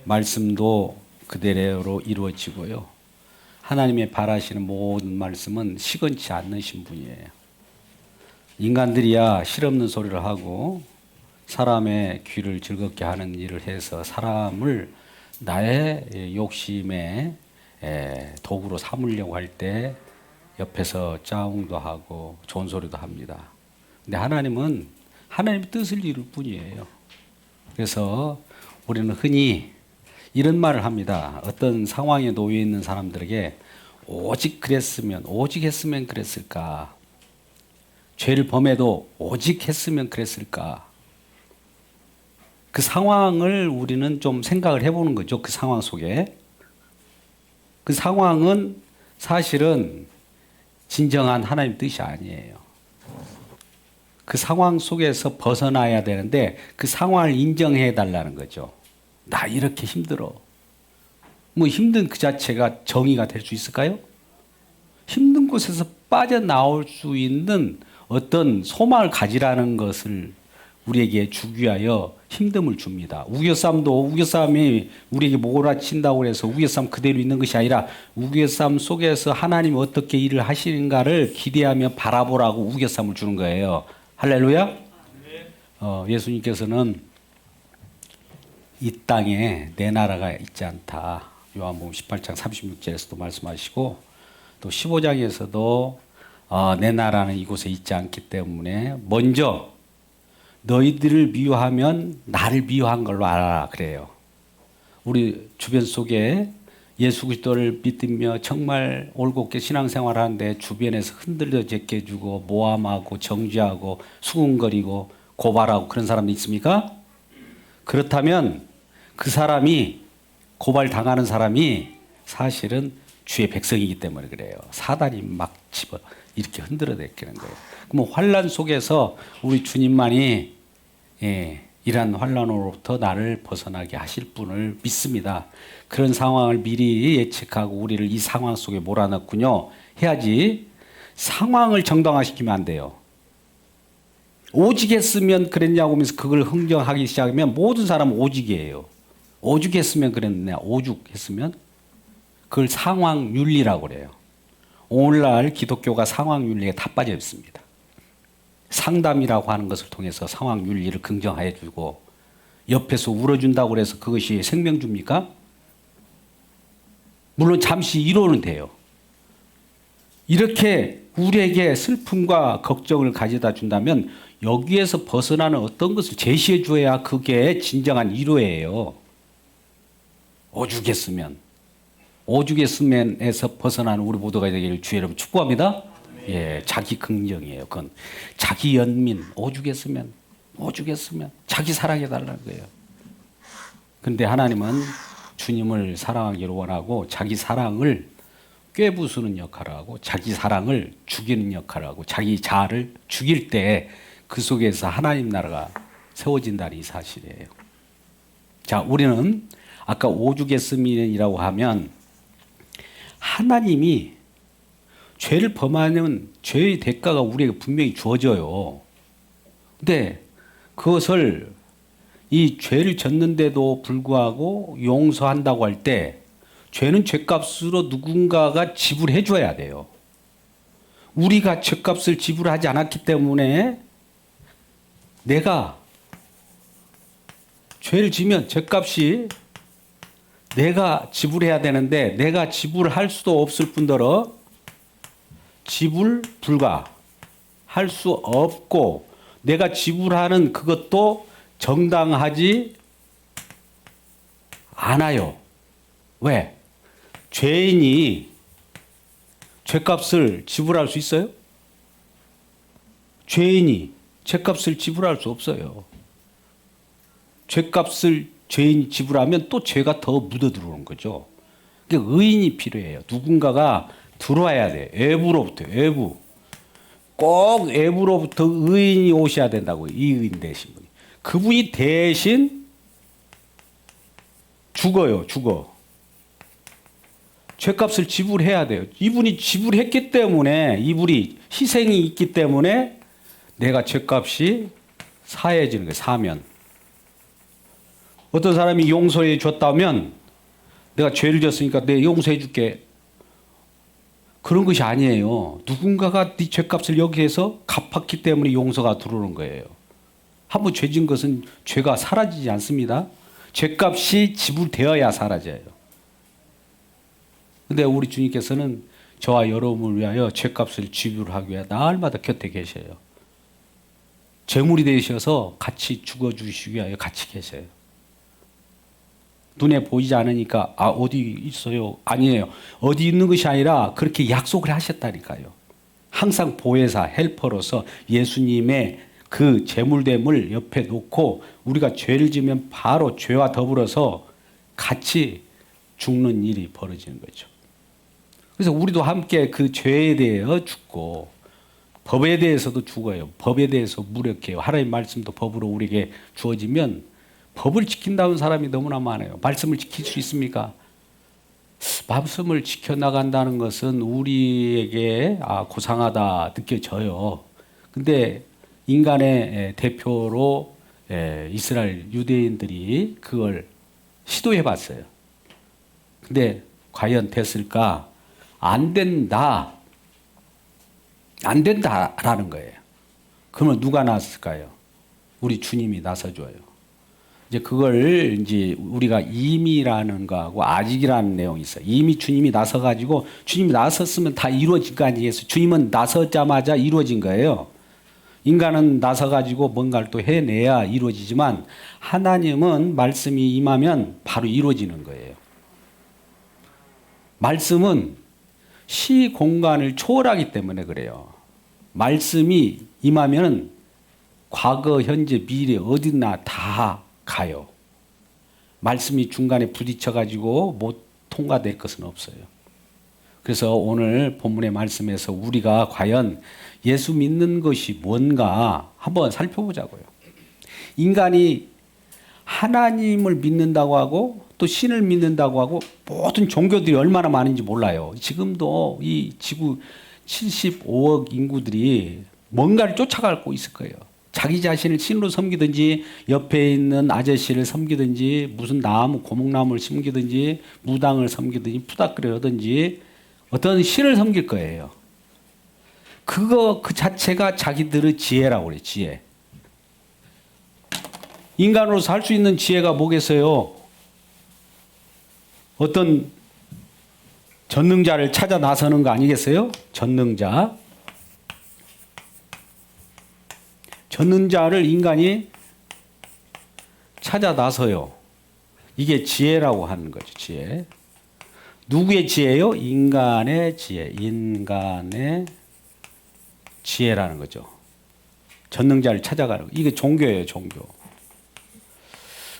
말씀도 그대로 이루어지고요. 하나님의 바라시는 모든 말씀은 시건치 않으신 분이에요. 인간들이야 실없는 소리를 하고 사람의 귀를 즐겁게 하는 일을 해서 사람을 나의 욕심의 도구로 삼으려고 할 때 옆에서 짜웅도 하고 좋은 소리도 합니다. 근데 하나님은 하나님의 뜻을 이룰 뿐이에요. 그래서 우리는 흔히 이런 말을 합니다. 어떤 상황에 놓여 있는 사람들에게 오직 했으면 그랬을까? 죄를 범해도 오직 했으면 그랬을까? 그 상황을 우리는 좀 생각을 해보는 거죠. 그 상황 속에. 그 상황은 사실은 진정한 하나님의 뜻이 아니에요. 그 상황 속에서 벗어나야 되는데 그 상황을 인정해 달라는 거죠. 나 이렇게 힘들어. 뭐 힘든 그 자체가 정의가 될 수 있을까요? 힘든 곳에서 빠져나올 수 있는 어떤 소망을 가지라는 것을 우리에게 주기 위하여 힘듦을 줍니다. 우겨싸움이 우리에게 몰아친다고 해서 우겨싸움 그대로 있는 것이 아니라 우겨싸움 속에서 하나님이 어떻게 일을 하시는가를 기대하며 바라보라고 우겨싸움을 주는 거예요. 할렐루야. 예수님께서는 이 땅에 내 나라가 있지 않다. 요한복음 18장 36절에서도 말씀하시고 또 15장에서도 내 나라는 이곳에 있지 않기 때문에 먼저 너희들을 미워하면 나를 미워한 걸로 알아라 그래요. 우리 주변 속에 예수 그리스도를 믿으며 정말 올곧게 신앙생활하는데 주변에서 흔들려 제껴주고 모함하고 정죄하고 수군거리고 고발하고 그런 사람도 있습니까? 그렇다면 그 사람이 고발당하는 사람이 사실은 주의 백성이기 때문에 그래요. 사단이 막 집어 이렇게 흔들어 대끼는 거예요. 그럼 환난 속에서 우리 주님만이 이러한 환난으로부터 나를 벗어나게 하실 분을 믿습니다. 그런 상황을 미리 예측하고 우리를 이 상황 속에 몰아넣군요. 해야지. 상황을 정당화시키면 안 돼요. 오직 했으면 그랬냐고 하면서 그걸 흥정하기 시작하면 모든 사람은 오직이에요. 오죽 했으면 그랬냐. 오죽 했으면 그걸 상황윤리라고 그래요. 오늘날 기독교가 상황윤리에 다 빠져 있습니다. 상담이라고 하는 것을 통해서 상황윤리를 긍정해 주고 옆에서 울어준다고 해서 그것이 생명줍니까? 물론 잠시 이론은 돼요. 이렇게 우리에게 슬픔과 걱정을 가져다 준다면 여기에서 벗어나는 어떤 것을 제시해 줘야 그게 진정한 위로예요. 오죽했으면에서 벗어나는 우리 모두가 되기를 주의 이름 축복합니다. 예, 자기 긍정이에요. 그건 자기 연민, 오죽했으면 자기 사랑해달라는 거예요. 그런데 하나님은 주님을 사랑하기를 원하고 자기 사랑을 꿰부수는 역할을 하고 자기 사랑을 죽이는 역할을 하고 자기 자아를 죽일 때 그 속에서 하나님 나라가 세워진다는 이 사실이에요. 자, 우리는 아까 오죽했으면이라고 하면 하나님이 죄를 범하면 죄의 대가가 우리에게 분명히 주어져요. 근데 그것을 이 죄를 졌는데도 불구하고 용서한다고 할 때 죄는 죄값으로 누군가가 지불해 줘야 돼요. 우리가 죄값을 지불하지 않았기 때문에 내가 죄를 지면 죄값이 내가 지불해야 되는데 내가 지불할 수도 없을 뿐더러 지불 불가 할 수 없고 내가 지불하는 그것도 정당하지 않아요. 왜? 죄인이 죄값을 지불할 수 있어요? 죄인이 죄값을 지불할 수 없어요. 죄값을 죄인이 지불하면 또 죄가 더 묻어 들어오는 거죠. 그러니까 의인이 필요해요. 누군가가 들어와야 돼. 외부. 꼭 외부로부터 의인이 오셔야 된다고. 이 의인 되신 분이. 그분이 대신 죽어. 죄값을 지불해야 돼요. 이분이 지불했기 때문에 이분이 희생이 있기 때문에 내가 죄값이 사해지는 거예요. 사면. 어떤 사람이 용서해 줬다면 내가 죄를 졌으니까 내가 용서해 줄게. 그런 것이 아니에요. 누군가가 네 죄값을 여기에서 갚았기 때문에 용서가 들어오는 거예요. 한번 죄진 것은 죄가 사라지지 않습니다. 죄값이 지불되어야 사라져요. 근데 우리 주님께서는 저와 여러분을 위하여 죄값을 지불하기 위해 날마다 곁에 계셔요. 제물이 되셔서 같이 죽어주시기 위하여 같이 계세요. 눈에 보이지 않으니까 어디 있어요? 아니에요. 어디 있는 것이 아니라 그렇게 약속을 하셨다니까요. 항상 보혜사, 헬퍼로서 예수님의 그 제물됨을 옆에 놓고 우리가 죄를 지면 바로 죄와 더불어서 같이 죽는 일이 벌어지는 거죠. 그래서 우리도 함께 그 죄에 대해 죽고 법에 대해서도 죽어요. 법에 대해서 무력해요. 하나님의 말씀도 법으로 우리에게 주어지면 법을 지킨다는 사람이 너무나 많아요. 말씀을 지킬 수 있습니까? 말씀을 지켜나간다는 것은 우리에게 고상하다 느껴져요. 근데 인간의 대표로 이스라엘 유대인들이 그걸 시도해 봤어요. 근데 과연 됐을까? 안 된다. 안 된다라는 거예요. 그러면 누가 나섰을까요? 우리 주님이 나서줘요. 이제 그걸 이제 우리가 이미라는 거하고 아직이라는 내용이 있어요. 이미 주님이 나서가지고 주님이 나섰으면 다 이루어진 거 아니겠어요? 주님은 나서자마자 이루어진 거예요. 인간은 나서가지고 뭔가를 또 해내야 이루어지지만 하나님은 말씀이 임하면 바로 이루어지는 거예요. 말씀은 시 공간을 초월하기 때문에 그래요. 말씀이 임하면 과거, 현재, 미래 어디나 다 가요. 말씀이 중간에 부딪혀가지고 못 통과될 것은 없어요. 그래서 오늘 본문의 말씀에서 우리가 과연 예수 믿는 것이 뭔가 한번 살펴보자고요. 인간이 하나님을 믿는다고 하고 또 신을 믿는다고 하고 모든 종교들이 얼마나 많은지 몰라요. 지금도 이 지구 75억 인구들이 뭔가를 쫓아가고 있을 거예요. 자기 자신을 신으로 섬기든지 옆에 있는 아저씨를 섬기든지 무슨 나무 고목나무를 심기든지 무당을 섬기든지 푸닥거려 하든지 어떤 신을 섬길 거예요. 그 자체가 자기들의 지혜라고 그래요. 지혜. 인간으로서 할 수 있는 지혜가 뭐겠어요? 어떤 전능자를 찾아 나서는 거 아니겠어요? 전능자. 전능자를 인간이 찾아 나서요. 이게 지혜라고 하는 거죠. 지혜. 누구의 지혜요? 인간의 지혜. 인간의 지혜라는 거죠. 전능자를 찾아가는 거. 이게 종교예요. 종교.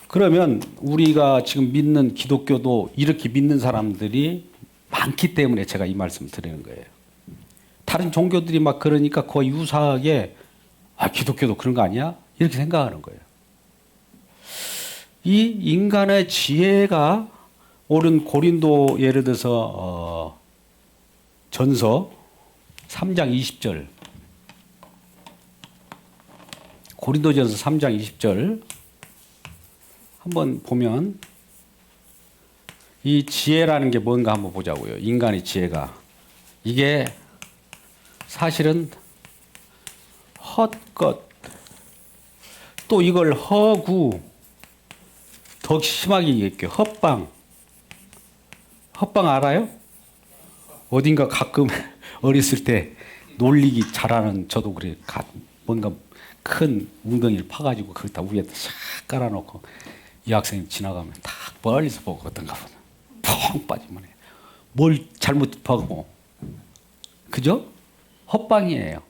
그러면 우리가 지금 믿는 기독교도 이렇게 믿는 사람들이 많기 때문에 제가 이 말씀을 드리는 거예요. 다른 종교들이 막 그러니까 거의 유사하게 기독교도 그런 거 아니야? 이렇게 생각하는 거예요. 이 인간의 지혜가 옳은 고린도 예를 들어서 전서 3장 20절 고린도전서 3장 20절 한번 보면 이 지혜라는 게 뭔가 한번 보자고요. 인간의 지혜가. 이게 사실은 헛것 또 이걸 허구 더 심하게 얘기할게요. 헛방. 헛방 알아요? 어딘가 가끔 어렸을 때 놀리기 잘하는 저도 그래. 뭔가 큰 웅덩이를 파가지고 거기다 위에다 샥 깔아놓고 이 학생이 지나가면 딱 멀리서 보고 어떤가 보다. 펑 빠지면 해. 뭘 잘못 파고. 그죠? 헛방이에요.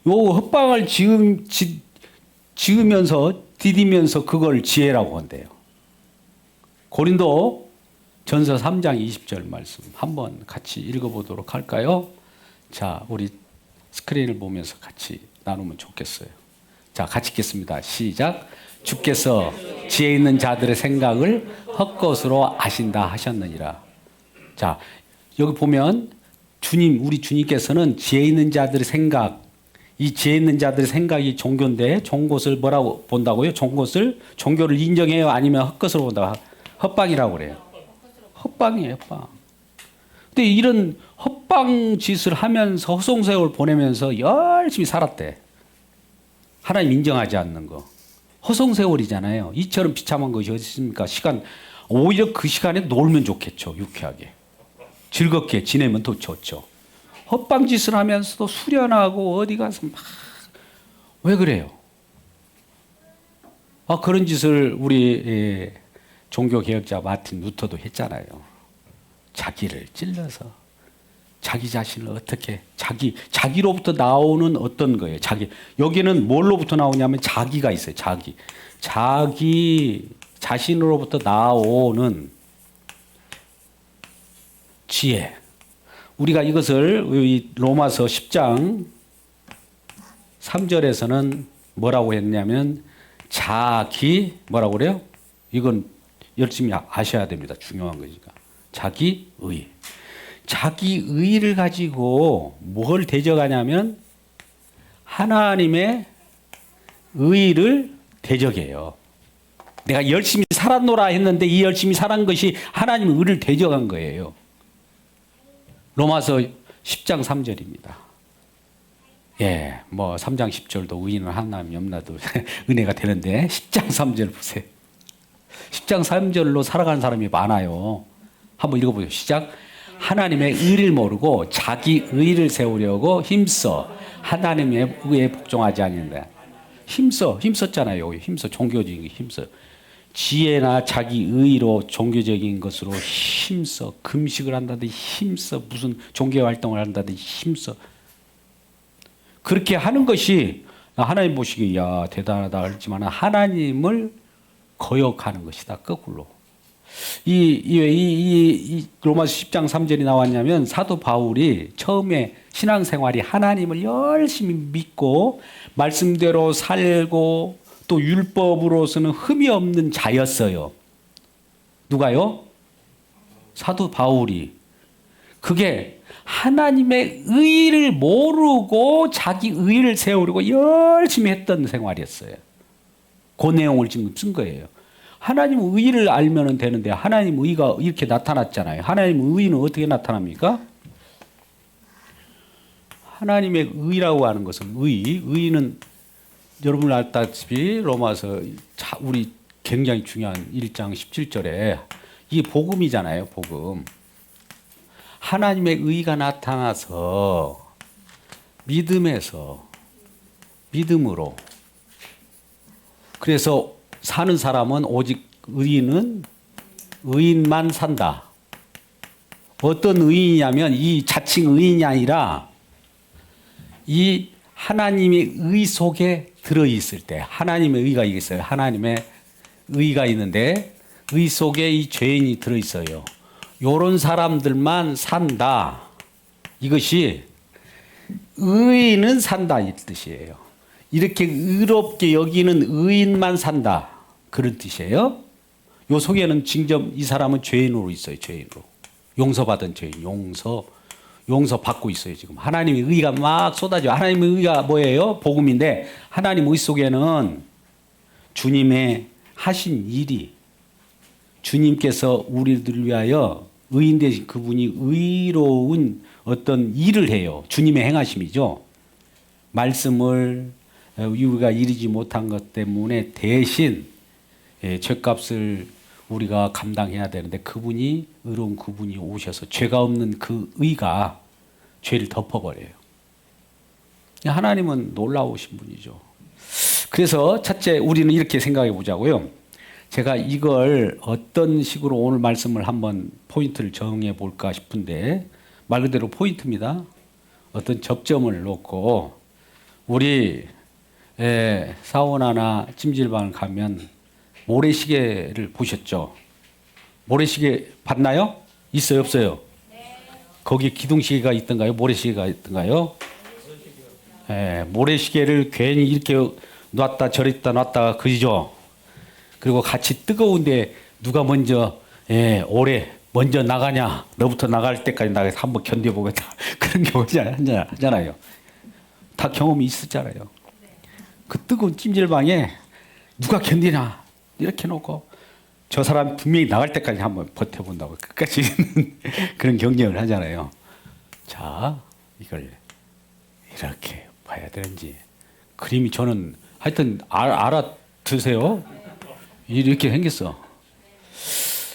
요 헛방을 지으면서 디디면서 그걸 지혜라고 한대요. 고린도 전서 3장 20절 말씀 한번 같이 읽어보도록 할까요? 자, 우리 스크린을 보면서 같이 나누면 좋겠어요. 자, 같이 읽겠습니다. 시작. 주께서 지혜 있는 자들의 생각을 헛것으로 아신다 하셨느니라. 자, 여기 보면 우리 주님께서는 지혜 있는 자들의 생각, 이 지혜 있는 자들의 생각이 종교인데 좋은 것을 뭐라고 본다고요? 좋은 것을 종교를 인정해요? 아니면 헛것으로 본다고? 헛방이라고 그래요. 헛방이에요, 헛방. 근데 이런 헛방 짓을 하면서 허송세월 보내면서 열심히 살았대. 하나님 인정하지 않는 거. 허송세월이잖아요. 이처럼 비참한 것이 어디 있습니까? 오히려 그 시간에 놀면 좋겠죠. 유쾌하게. 즐겁게 지내면 더 좋죠. 헛방 짓을 하면서도 수련하고 어디 가서 막 왜 그래요? 그런 짓을 우리 종교개혁자 마틴 루터도 했잖아요. 자기를 찔러서 자기 자신을 어떻게 자기로부터 나오는 어떤 거예요. 여기는 뭘로부터 나오냐면 자기가 있어요. 자기 자신으로부터 나오는 지혜. 우리가 이것을 로마서 10장 3절에서는 뭐라고 했냐면 뭐라고 그래요? 이건 열심히 아셔야 됩니다. 중요한 거니까. 자기의를 가지고 뭘 대적하냐면 하나님의 의를 대적해요. 내가 열심히 살았노라 했는데 이 열심히 살은 것이 하나님의 의를 대적한 거예요. 로마서 10장 3절입니다. 3장 10절도 의인은 하나님 염라도 은혜가 되는데 10장 3절 보세요. 10장 3절로 살아가는 사람이 많아요. 한번 읽어보세요. 시작. 하나님의 의를 모르고 자기 의를 세우려고 힘써 하나님의 의에 복종하지 않는다. 힘썼잖아요. 종교적인 힘써. 지혜나 자기 의로 종교적인 것으로 힘써. 금식을 한다든지 힘써. 무슨 종교 활동을 한다든지 힘써. 그렇게 하는 것이 하나님 보시기에 대단하다 하지만 하나님을 거역하는 것이다. 거꾸로. 이 로마서 10장 3절이 나왔냐면 사도 바울이 처음에 신앙생활이 하나님을 열심히 믿고 말씀대로 살고 또 율법으로서는 흠이 없는 자였어요. 누가요? 사도 바울이. 그게 하나님의 의를 모르고 자기 의를 세우려고 열심히 했던 생활이었어요. 그 내용을 지금 쓴 거예요. 하나님 의를 알면 되는데 하나님 의가 이렇게 나타났잖아요. 하나님 의는 어떻게 나타납니까? 하나님의 의라고 하는 것은 의는 여러분 알다시피 로마서 우리 굉장히 중요한 1장 17절에 이게 복음이잖아요. 복음. 하나님의 의가 나타나서 믿음으로 그래서 사는 사람은 오직 의인만 산다. 어떤 의인이냐면 이 자칭 의인이 아니라 이 하나님의 의 속에 들어있을 때 하나님의 의가 있어요. 하나님의 의가 있는데 의 속에 이 죄인이 들어있어요. 요런 사람들만 산다. 이것이 의인은 산다 이 뜻이에요. 이렇게 의롭게 여기는 의인만 산다. 그런 뜻이에요. 요 속에는 징점 이 사람은 죄인으로 있어요. 죄인으로. 용서받은 죄인. 용서받고 있어요. 지금 하나님의 의가 막 쏟아져. 하나님의 의가 뭐예요? 복음인데 하나님 의 속에는 주님의 하신 일이 주님께서 우리들을 위하여 의인 되신 그분이 의로운 어떤 일을 해요. 주님의 행하심이죠. 말씀을 우리가 이루지 못한 것 때문에 대신 죄값을 우리가 감당해야 되는데 그분이 의로운 그분이 오셔서 죄가 없는 그 의가 죄를 덮어버려요. 하나님은 놀라우신 분이죠. 그래서 첫째 우리는 이렇게 생각해 보자고요. 제가 이걸 어떤 식으로 오늘 말씀을 한번 포인트를 정해 볼까 싶은데 말 그대로 포인트입니다. 어떤 접점을 놓고 우리 사우나나 찜질방을 가면 모래시계를 보셨죠? 모래시계 봤나요? 있어요, 없어요? 거기 기둥시계가 있던가요? 모래시계가 있던가요? 모래시계를 괜히 이렇게 놨다 저랬다 놨다가 그죠? 그리고 같이 뜨거운데 누가 먼저 오래 먼저 나가냐? 너부터 나갈 때까지 나가서 한번 견뎌보겠다. 그런 경우 하잖아요. 다 경험이 있었잖아요. 그 뜨거운 찜질방에 누가 견디나 이렇게 놓고 저 사람 분명히 나갈 때까지 한번 버텨본다고 끝까지 그런 경쟁을 하잖아요. 자, 이걸 이렇게 봐야 되는지 그림이 저는 하여튼 알아두세요. 이렇게 생겼어.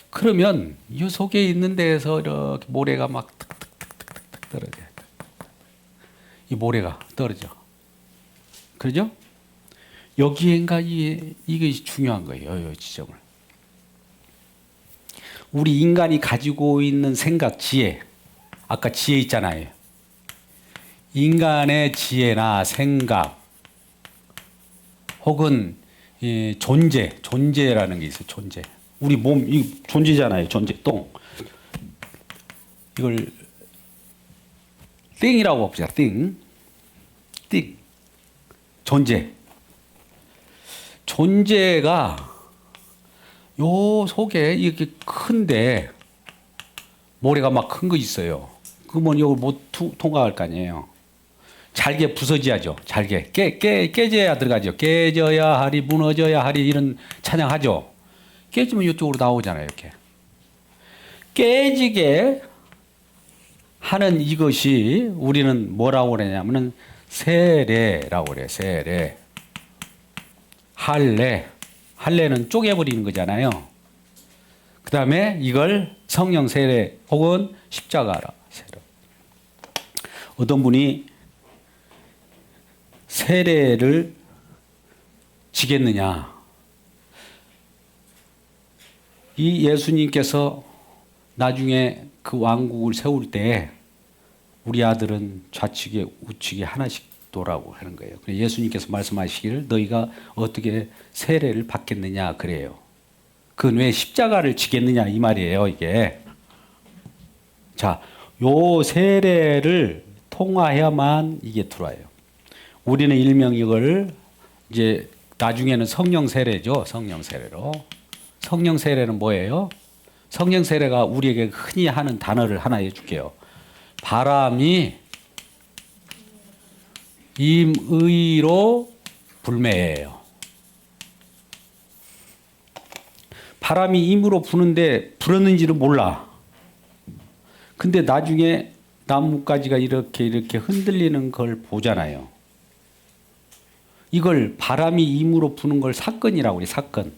그러면 이 속에 있는 데에서 이렇게 모래가 막 탁탁탁탁탁 떨어져. 이 모래가 떨어져. 그러죠? 여기엔가 이게 중요한 거예요. 이 지점을. 우리 인간이 가지고 있는 생각, 지혜. 아까 지혜 있잖아요. 인간의 지혜나 생각 혹은 존재라는 게 있어요. 존재. 우리 몸, 이 존재잖아요. 존재, 똥. 이걸 띵이라고 봅시다. 띵. 존재. 존재가 요 속에 이렇게 큰데 모래가 막 큰 거 있어요. 그러면 이걸 못 통과할 거 아니에요. 잘게 부서져야죠. 잘게 깨져야 들어가죠. 깨져야 하리, 무너져야 하리 이런 찬양하죠. 깨지면 이쪽으로 나오잖아요. 이렇게 깨지게 하는 이것이 우리는 뭐라고 그러냐면은 세례라고 그래요. 세례. 할례는 쪼개버리는 거잖아요. 그 다음에 이걸 성령 세례 혹은 십자가라. 세례. 어떤 분이 세례를 지겠느냐. 이 예수님께서 나중에 그 왕국을 세울 때 우리 아들은 좌측에 우측에 하나씩 도라고 하는 거예요. 예수님께서 말씀하시기를 너희가 어떻게 세례를 받겠느냐 그래요. 그건 왜 십자가를 지겠느냐 이 말이에요. 이게. 자, 요 세례를 통과해야만 이게 들어와요. 우리는 일명 이걸 이제 나중에는 성령 세례죠. 성령 세례로. 성령 세례는 뭐예요? 성령 세례가 우리에게 흔히 하는 단어를 하나 해줄게요. 바람이 임의로 불매예요. 바람이 임으로 부는데 불었는지를 몰라. 근데 나중에 나뭇가지가 이렇게 흔들리는 걸 보잖아요. 이걸 바람이 임으로 부는 걸 사건이라고 그래요. 사건.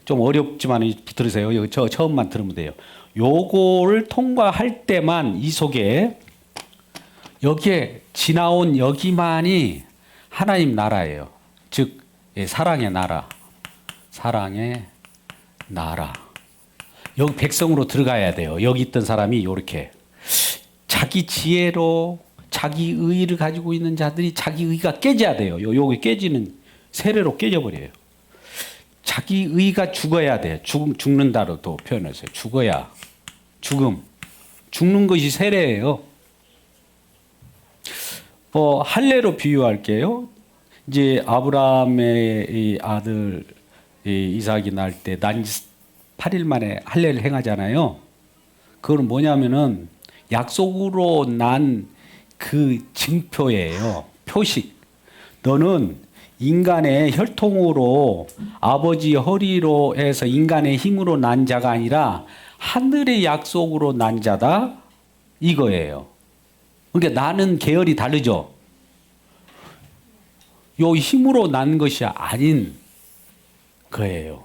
좀 어렵지만 들으세요. 여기 처음만 들으면 돼요. 요거를 통과할 때만 이 속에 여기에 지나온 여기만이 하나님 나라예요. 즉 사랑의 나라. 사랑의 나라. 여기 백성으로 들어가야 돼요. 여기 있던 사람이 이렇게 자기 지혜로 자기 의의를 가지고 있는 자들이 자기 의의가 깨져야 돼요. 여기 깨지는 세례로 깨져버려요. 자기 의의가 죽어야 돼. 죽는다로도 표현했어요. 죽어야. 죽음. 죽는 것이 세례예요. 할례로 비유할게요. 이제 아브라함의 아들 이삭이 날 때 난지 8일 만에 할례를 행하잖아요. 그건 뭐냐면은 약속으로 난 그 증표예요. 표식. 너는 인간의 혈통으로 아버지 허리로 해서 인간의 힘으로 난 자가 아니라 하늘의 약속으로 난 자다. 이거예요. 그러니까 나는 계열이 다르죠. 요 힘으로 난 것이 아닌 거예요.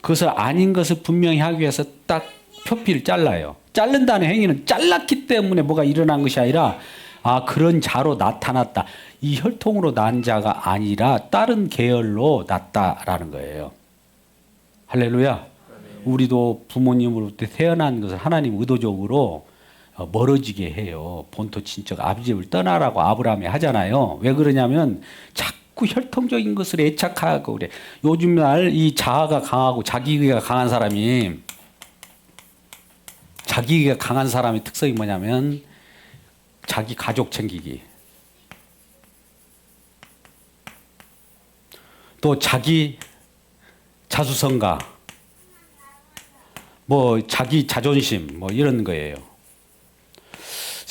그것을 아닌 것을 분명히 하기 위해서 딱 표피를 잘라요. 자른다는 행위는 잘랐기 때문에 뭐가 일어난 것이 아니라 그런 자로 나타났다. 이 혈통으로 난 자가 아니라 다른 계열로 났다라는 거예요. 할렐루야. 우리도 부모님으로부터 태어난 것을 하나님 의도적으로 멀어지게 해요. 본토 친척 아버지를 떠나라고 아브라함이 하잖아요. 왜 그러냐면 자꾸 혈통적인 것을 애착하고 그래. 요즘 날 이 자아가 강하고 자기의가 강한 사람이 자기의가 강한 사람의 특성이 뭐냐면 자기 가족 챙기기. 또 자기 자수성가. 자기 자존심 이런 거예요.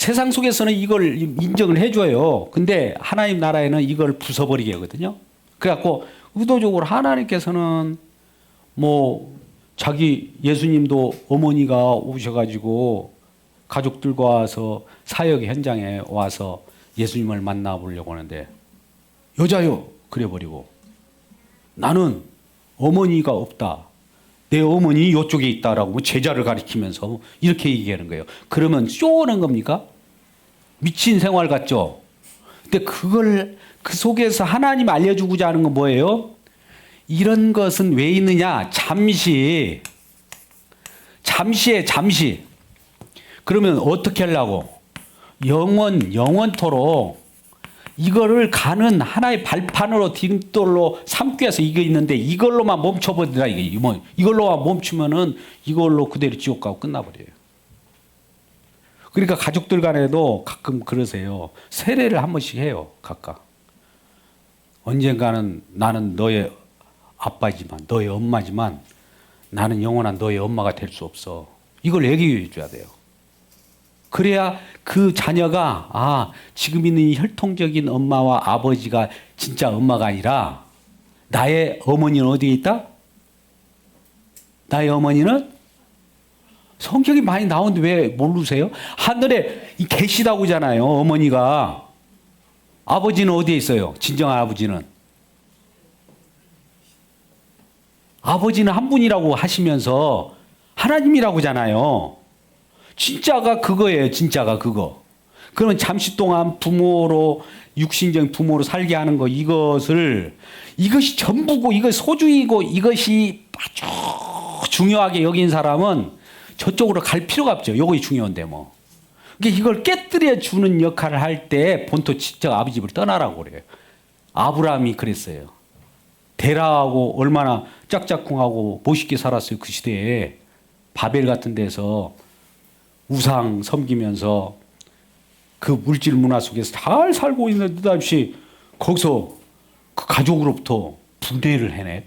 세상 속에서는 이걸 인정을 해줘요. 근데 하나님 나라에는 이걸 부숴버리게 하거든요. 그래갖고 의도적으로 하나님께서는 뭐 자기 예수님도 어머니가 오셔가지고 가족들과 와서 사역 현장에 와서 예수님을 만나보려고 하는데 여자요 그래버리고 나는 어머니가 없다. 내 어머니 이쪽에 있다라고 제자를 가리키면서 이렇게 얘기하는 거예요. 그러면 쇼하는 겁니까? 미친 생활 같죠? 근데 그걸 그 속에서 하나님 알려주고자 하는 건 뭐예요? 이런 것은 왜 있느냐? 잠시에 잠시. 그러면 어떻게 하려고? 영원토록 이거를 가는 하나의 발판으로 뒷돌로 삼기 위해서 이거 있는데 이걸로만 멈춰버리라 이게 뭐 이걸로만 멈추면은 이걸로 그대로 지옥 가고 끝나버려요. 그러니까 가족들 간에도 가끔 그러세요. 세례를 한 번씩 해요. 각각. 언젠가는 나는 너의 아빠지만 너의 엄마지만 나는 영원한 너의 엄마가 될 수 없어. 이걸 얘기해 줘야 돼요. 그래야 그 자녀가 지금 있는 이 혈통적인 엄마와 아버지가 진짜 엄마가 아니라 나의 어머니는 어디에 있다? 나의 어머니는 성경이 많이 나오는데 왜 모르세요? 하늘에 계시다고 하잖아요. 어머니가. 아버지는 어디에 있어요? 진정한 아버지는. 아버지는 한 분이라고 하시면서 하나님이라고 하잖아요. 진짜가 그거예요. 진짜가 그거. 그러면 잠시 동안 부모로 육신적인 부모로 살게 하는 거 이것이 전부고 이것이 소중이고 이것이 아주 중요하게 여긴 사람은 저쪽으로 갈 필요가 없죠. 이것이 중요한데 뭐. 그러니까 이걸 깨뜨려 주는 역할을 할 때 본토 직접 아버지 집을 떠나라고 그래요. 아브라함이 그랬어요. 데라하고 얼마나 짝짝꿍하고 멋있게 살았어요. 그 시대에 바벨 같은 데서 우상 섬기면서 그 물질 문화 속에서 잘 살고 있는 느닷없이 거기서 그 가족으로부터 분해를 해내.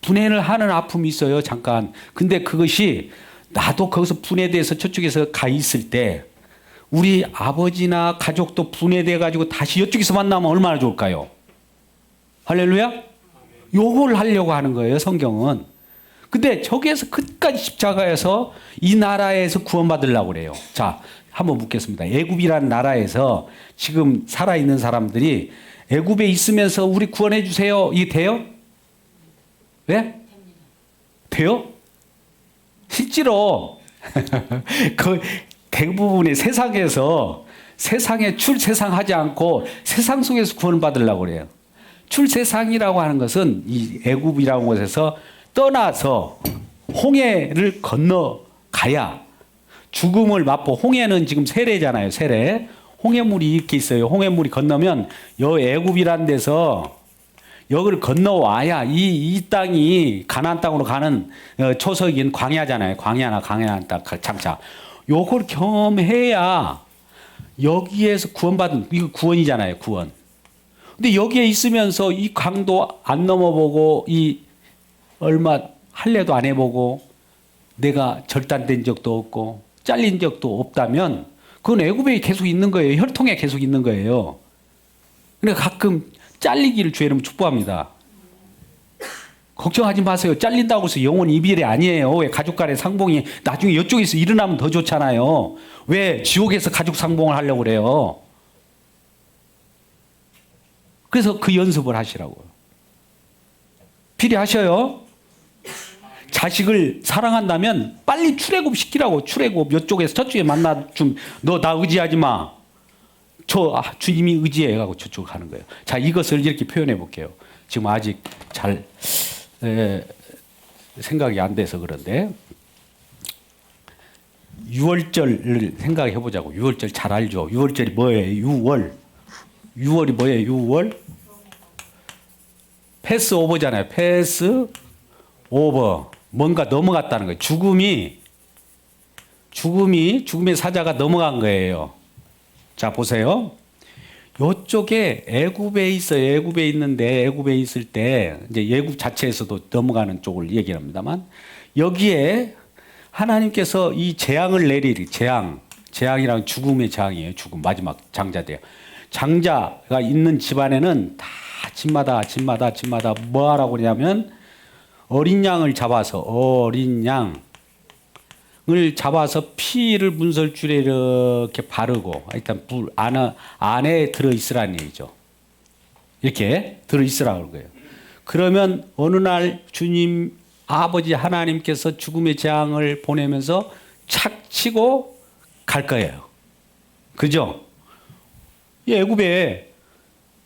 분해를 하는 아픔이 있어요. 잠깐. 근데 그것이 나도 거기서 분해돼서 저쪽에서 가 있을 때 우리 아버지나 가족도 분해돼 가지고 다시 이쪽에서 만나면 얼마나 좋을까요? 할렐루야? 요걸 하려고 하는 거예요. 성경은. 근데 저기에서 끝까지 십자가에서 이 나라에서 구원받으려고 그래요. 자, 한번 묻겠습니다. 애굽이라는 나라에서 지금 살아있는 사람들이 애굽에 있으면서 우리 구원해 주세요. 이게 돼요? 왜? 돼요? 실제로 그 대부분의 세상에서 세상에 출세상하지 않고 세상 속에서 구원을 받으려고 그래요. 출세상이라고 하는 것은 이 애굽이라는 곳에서 떠나서 홍해를 건너가야 죽음을 맛보. 홍해는 지금 세례잖아요. 세례. 홍해물이 이렇게 있어요. 홍해물이 건너면 여 애굽이라는 데서 여기를 건너와야 이 땅이 가나안 땅으로 가는 초석인 광야잖아요. 광야나 가나안 땅 장차. 요걸 경험해야 여기에서 구원받은 이거 구원이잖아요. 구원. 근데 여기에 있으면서 이 강도 안 넘어보고 이 얼마 할례도 안 해보고 내가 절단된 적도 없고 잘린 적도 없다면 그건 애굽에 계속 있는 거예요. 혈통에 계속 있는 거예요. 그러니까 가끔 잘리기를 주의 이름으로 축복합니다. 걱정하지 마세요. 잘린다고 해서 영원히 이별이 아니에요. 왜 가족 간의 상봉이 나중에 이쪽에서 일어나면 더 좋잖아요. 왜 지옥에서 가족 상봉을 하려고 그래요. 그래서 그 연습을 하시라고요. 필요하셔요. 자식을 사랑한다면 빨리 출애굽 시키라고. 출애굽 이쪽에서 저쪽에 만나 좀 너 나 의지하지 마. 주님이 의지해 가고 저쪽 가는 거예요. 자, 이것을 이렇게 표현해 볼게요. 지금 아직 잘 생각이 안 돼서 그런데 6월절을 생각해 보자고. 6월절 잘 알죠? 6월절이 뭐예요? 6월이 뭐예요? 6월? 패스 오버잖아요. 패스 오버. 뭔가 넘어갔다는 거예요. 죽음의 사자가 넘어간 거예요. 자, 보세요. 요쪽에 애굽에 있어요. 애굽에 있는데 애굽에 있을 때 이제 애굽 자체에서도 넘어가는 쪽을 얘기합니다만 여기에 하나님께서 이 재앙을 내리리. 재앙이랑 죽음의 재앙이에요. 죽음 마지막 장자돼요. 장자가 있는 집안에는 다 집마다 뭐 하라고 그러냐면 어린 양을 잡아서 피를 문설줄에 이렇게 바르고 일단 불 안에 들어 있으라는 얘기죠. 이렇게 들어 있으라고 그런 거예요. 그러면 어느 날 주님 아버지 하나님께서 죽음의 재앙을 보내면서 착 치고 갈 거예요. 그죠? 이 애굽에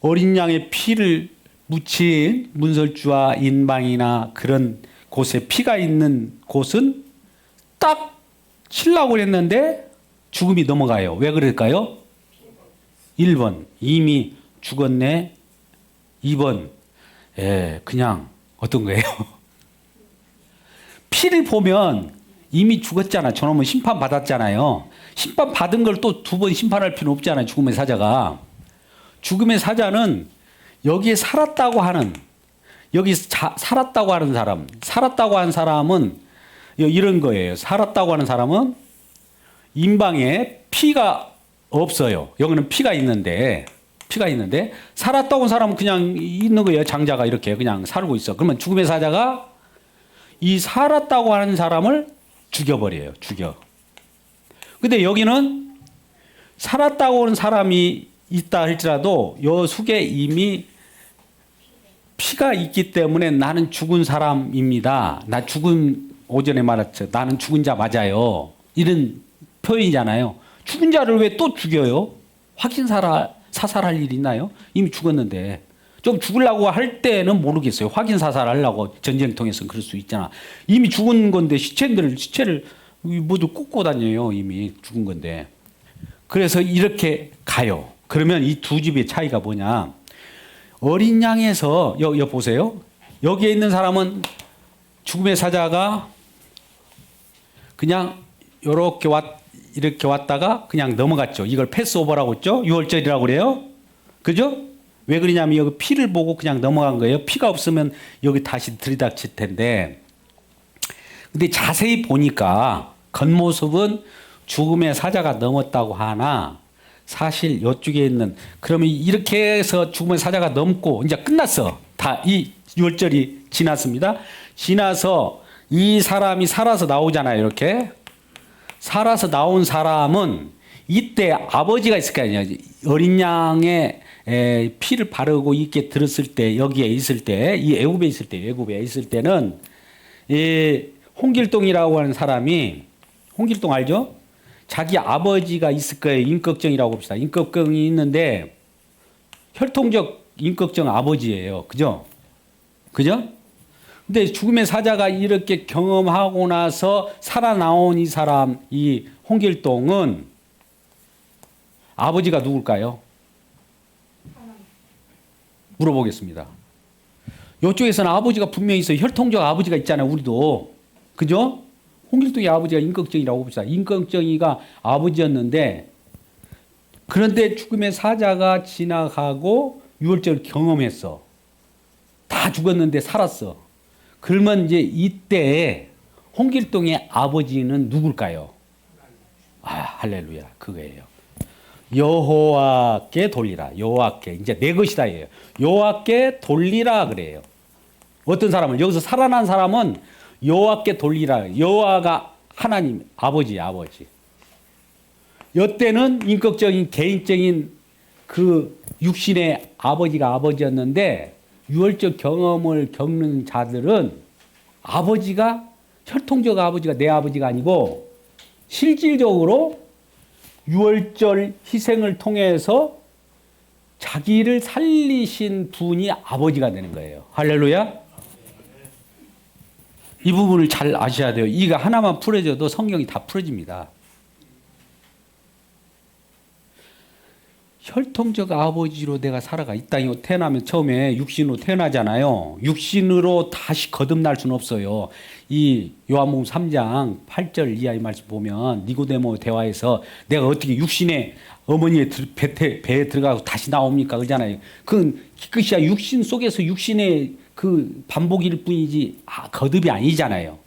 어린 양의 피를 묻힌 문설주와 인방이나 그런 곳에 피가 있는 곳은 딱 치려고 했는데 죽음이 넘어가요. 왜 그럴까요? 1번 이미 죽었네. 2번 그냥 어떤 거예요? 피를 보면 이미 죽었잖아. 저놈은 심판 받았잖아요. 심판 받은 걸 또 2번 심판할 필요는 없잖아요. 죽음의 사자가. 죽음의 사자는 여기에 살았다고 하는 살았다고 하는 사람. 살았다고 하는 사람은 이런 거예요. 살았다고 하는 사람은 인방에 피가 없어요. 여기는 피가 있는데 살았다고 하는 사람은 그냥 있는 거예요. 장자가 이렇게 그냥 살고 있어. 그러면 죽음의 사자가 이 살았다고 하는 사람을 죽여버려요. 근데 여기는 살았다고 하는 사람이 있다 할지라도 요 속에 이미 피가 있기 때문에 나는 죽은 사람입니다. 오전에 말했죠. 나는 죽은 자 맞아요. 이런 표현이잖아요. 죽은 자를 왜 또 죽여요? 사살할 일이 있나요? 이미 죽었는데. 좀 죽으려고 할 때는 모르겠어요. 확인 사살하려고 전쟁통에서는 그럴 수 있잖아. 이미 죽은 건데 시체를 모두 꽂고 다녀요. 이미 죽은 건데. 그래서 이렇게 가요. 그러면 이 두 집의 차이가 뭐냐? 어린 양에서 여기 보세요. 여기에 있는 사람은 죽음의 사자가 그냥 이렇게 왔다가 그냥 넘어갔죠. 이걸 패스오버라고 했죠. 유월절이라고 그래요. 그죠? 왜 그러냐면 여기 피를 보고 그냥 넘어간 거예요. 피가 없으면 여기 다시 들이닥칠 텐데. 근데 자세히 보니까 겉모습은 죽음의 사자가 넘었다고 하나 사실 이쪽에 있는 그러면 이렇게 해서 죽음의 사자가 넘고 이제 끝났어. 다 이 유월절이 지났습니다. 지나서 이 사람이 살아서 나오잖아요. 이렇게 살아서 나온 사람은 이때 아버지가 있을 거 아니에요. 어린 양의 피를 바르고 있게 들었을 때 여기에 있을 때 이 애굽에 있을 때는 이 홍길동이라고 하는 사람이 홍길동 알죠? 자기 아버지가 있을 거예요. 임꺽정이라고 봅시다. 임꺽정이 있는데 혈통적 임꺽정 아버지예요. 그죠? 근데 죽음의 사자가 이렇게 경험하고 나서 살아나온 이 사람, 이 홍길동은 아버지가 누굴까요? 물어보겠습니다. 이쪽에서는 아버지가 분명히 있어요. 혈통적 아버지가 있잖아요. 우리도. 그죠? 홍길동의 아버지가 임꺽정이라고 봅시다. 임꺽정이가 아버지였는데 그런데 죽음의 사자가 지나가고 유월절을 경험했어. 다 죽었는데 살았어. 그러면 이제 이때 홍길동의 아버지는 누굴까요? 할렐루야. 그거예요. 여호와께 돌리라. 여호와께 이제 내 것이다예요. 여호와께 돌리라 그래요. 어떤 사람을 여기서 살아난 사람은 여호와께 돌리라. 여호와가 하나님 아버지. 이때는 인격적인 개인적인 그 육신의 아버지가 아버지였는데 유월절 경험을 겪는 자들은 아버지가 혈통적 아버지가 내 아버지가 아니고 실질적으로 유월절 희생을 통해서 자기를 살리신 분이 아버지가 되는 거예요. 할렐루야. 이 부분을 잘 아셔야 돼요. 이거 하나만 풀어져도 성경이 다 풀어집니다. 혈통적 아버지로 내가 살아가 이 땅에 태어나면 처음에 육신으로 태어나잖아요. 육신으로 다시 거듭날 수는 없어요. 이 요한복음 3장 8절 이하의 말씀 보면 니고데모 대화에서 내가 어떻게 육신의 어머니의 배에 들어가고 다시 나옵니까? 그러잖아요. 그것이 육신 속에서 육신의 그 반복일 뿐이지 거듭이 아니잖아요.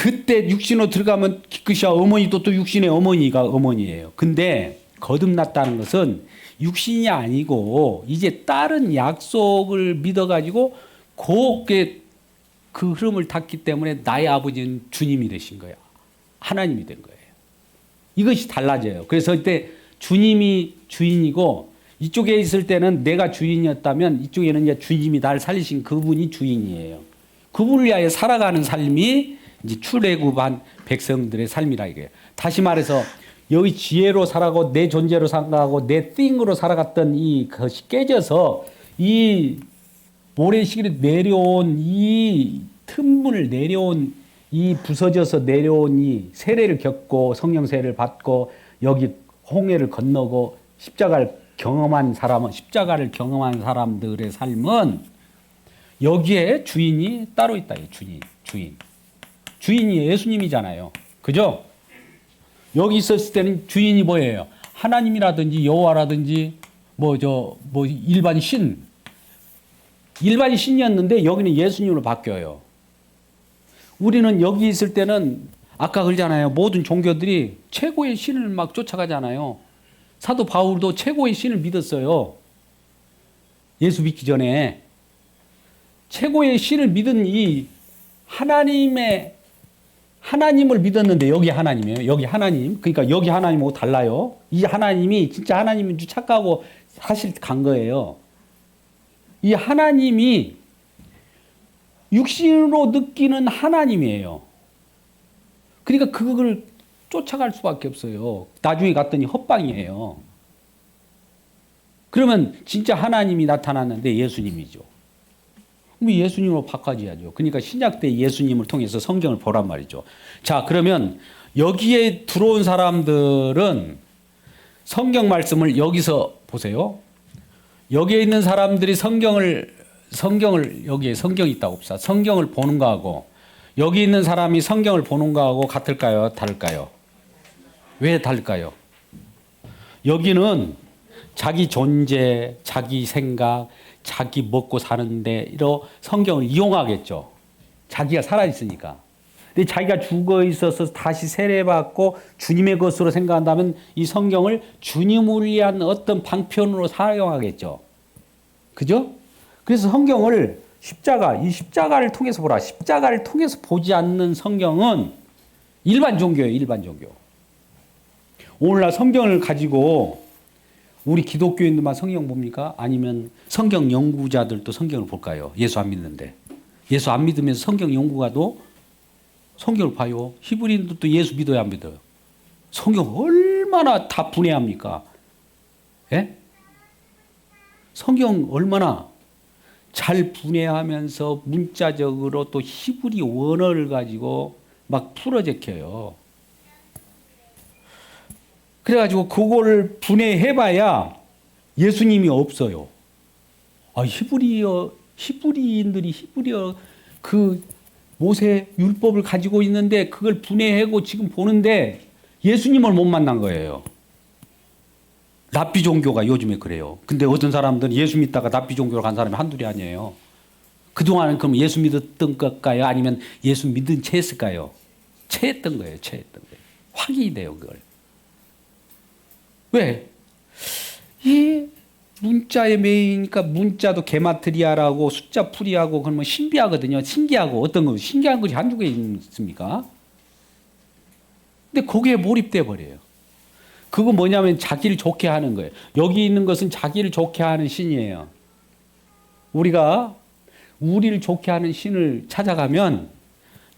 그때 육신으로 들어가면 기껏이야 어머니도 또 육신의 어머니가 어머니예요. 근데 거듭났다는 것은 육신이 아니고 이제 다른 약속을 믿어가지고 곱게 그 흐름을 탔기 때문에 나의 아버지는 주님이 되신 거야. 하나님이 된 거예요. 이것이 달라져요. 그래서 이때 주님이 주인이고 이쪽에 있을 때는 내가 주인이었다면 이쪽에는 이제 주님이 나를 살리신 그분이 주인이에요. 그분을 위하여 살아가는 삶이 이제 출애굽한 백성들의 삶이라 이거예요. 다시 말해서 여기 지혜로 살아가고 내 존재로 생각하고 내 thing으로 살아갔던 이것이 깨져서 이 모래시계로 내려온 이 틈문을 내려온 이 부서져서 내려온 이 세례를 겪고 성령 세례를 받고 여기 홍해를 건너고 십자가를 경험한 사람들의 삶은 여기에 주인이 따로 있다. 주인이 예수님이잖아요. 그죠? 여기 있었을 때는 주인이 뭐예요? 하나님이라든지 여호와라든지 일반 신이었는데 여기는 예수님으로 바뀌어요. 우리는 여기 있을 때는 아까 그러잖아요. 모든 종교들이 최고의 신을 막 쫓아가잖아요. 사도 바울도 최고의 신을 믿었어요. 예수 믿기 전에. 최고의 신을 믿은 이 하나님을 믿었는데 여기 하나님이에요. 여기 하나님. 그러니까 여기 하나님하고 달라요. 이 하나님이 진짜 하나님인 줄 착각하고 사실 간 거예요. 이 하나님이 육신으로 느끼는 하나님이에요. 그러니까 그걸 쫓아갈 수밖에 없어요. 나중에 갔더니 헛방이에요. 그러면 진짜 하나님이 나타났는데 예수님이죠. 그럼 예수님으로 바꿔줘야죠. 그러니까 신약 때 예수님을 통해서 성경을 보란 말이죠. 자, 그러면 여기에 들어온 사람들은 성경 말씀을 여기서 보세요. 여기에 있는 사람들이 성경을 여기에 성경이 있다고 봅시다. 성경을 보는 거하고 여기 있는 사람이 성경을 보는 거하고 같을까요? 다를까요? 왜 다를까요? 여기는 자기 존재, 자기 생각, 자기 먹고 사는데 이런 성경을 이용하겠죠. 자기가 살아있으니까. 근데 자기가 죽어 있어서 다시 세례받고 주님의 것으로 생각한다면 이 성경을 주님을 위한 어떤 방편으로 사용하겠죠. 그죠? 그래서 성경을 이 십자가를 통해서 보라. 십자가를 통해서 보지 않는 성경은 일반 종교예요. 일반 종교. 오늘날 성경을 가지고 우리 기독교인들만 성경 봅니까? 아니면 성경 연구자들도 성경을 볼까요? 예수 안 믿는데. 예수 안 믿으면서 성경 연구가도 성경을 봐요. 히브리인들도 예수 믿어야 안 믿어요. 성경 얼마나 다 분해합니까? 예? 성경 얼마나 잘 분해하면서 문자적으로 또 히브리 원어를 가지고 막 풀어 제껴요. 그래가지고 그거를 분해해봐야 예수님이 없어요. 히브리인들이 히브리어 그 모세 율법을 가지고 있는데 그걸 분해하고 지금 보는데 예수님을 못 만난 거예요. 납비 종교가 요즘에 그래요. 근데 어떤 사람들은 예수 믿다가 납비 종교로 간 사람이 한둘이 아니에요. 그동안은 그럼 예수 믿었던 걸까요? 아니면 예수 믿은 채 했을까요? 채했던 거예요. 확인이 돼요, 그걸. 왜? 이 문자에 매이니까 문자도 게마트리아라고 숫자 풀이하고 그러면 신비하거든요. 신기하고 어떤 거 신기한 것이 한두 개 있습니까? 근데 거기에 몰입돼 버려요. 그거 뭐냐면 자기를 좋게 하는 거예요. 여기 있는 것은 자기를 좋게 하는 신이에요. 우리가 우리를 좋게 하는 신을 찾아가면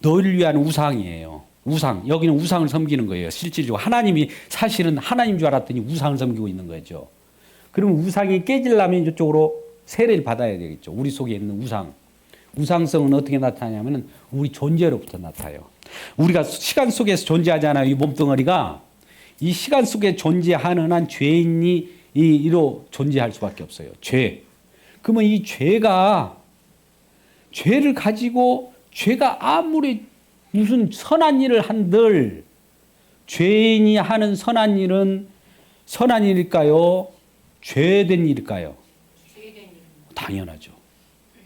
너희를 위한 우상이에요. 우상. 여기는 우상을 섬기는 거예요. 실질적으로 하나님이 사실은 하나님 줄 알았더니 우상을 섬기고 있는 거죠. 그러면 우상이 깨지려면 이쪽으로 세례를 받아야 되겠죠. 우리 속에 있는 우상. 우상성은 어떻게 나타나냐면 우리 존재로부터 나타나요. 우리가 시간 속에서 존재하잖아요. 이 몸뚱어리가. 이 시간 속에 존재하는 한 죄인이 이로 존재할 수밖에 없어요. 죄. 그러면 이 죄를 가지고 죄가 아무리 무슨 선한 일을 한들 죄인이 하는 선한 일은 선한 일일까요? 죄된 일일까요? 당연하죠.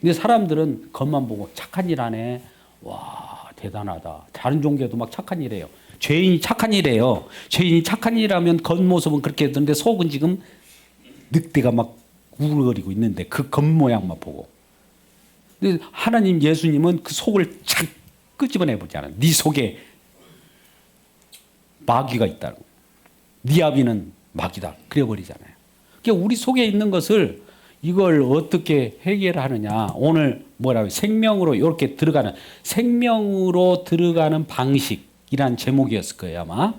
근데 사람들은 겉만 보고 착한 일 하네. 와, 대단하다. 다른 종교도 막 착한 일해요. 죄인이 착한 일해요. 죄인이 착한 일하면 겉모습은 그렇게 했는데 속은 지금 늑대가 막 우글거리고 있는데 그 겉모양만 보고. 근데 하나님 예수님은 그 속을 착 끄집어내 보잖아요. 네 속에 마귀가 있다고. 네 아비는 마귀다. 그래버리잖아요. 그러니까 우리 속에 있는 것을 이걸 어떻게 해결하느냐. 오늘 뭐라고 생명으로 이렇게 들어가는 생명으로 들어가는 방식이란 제목이었을 거예요 아마.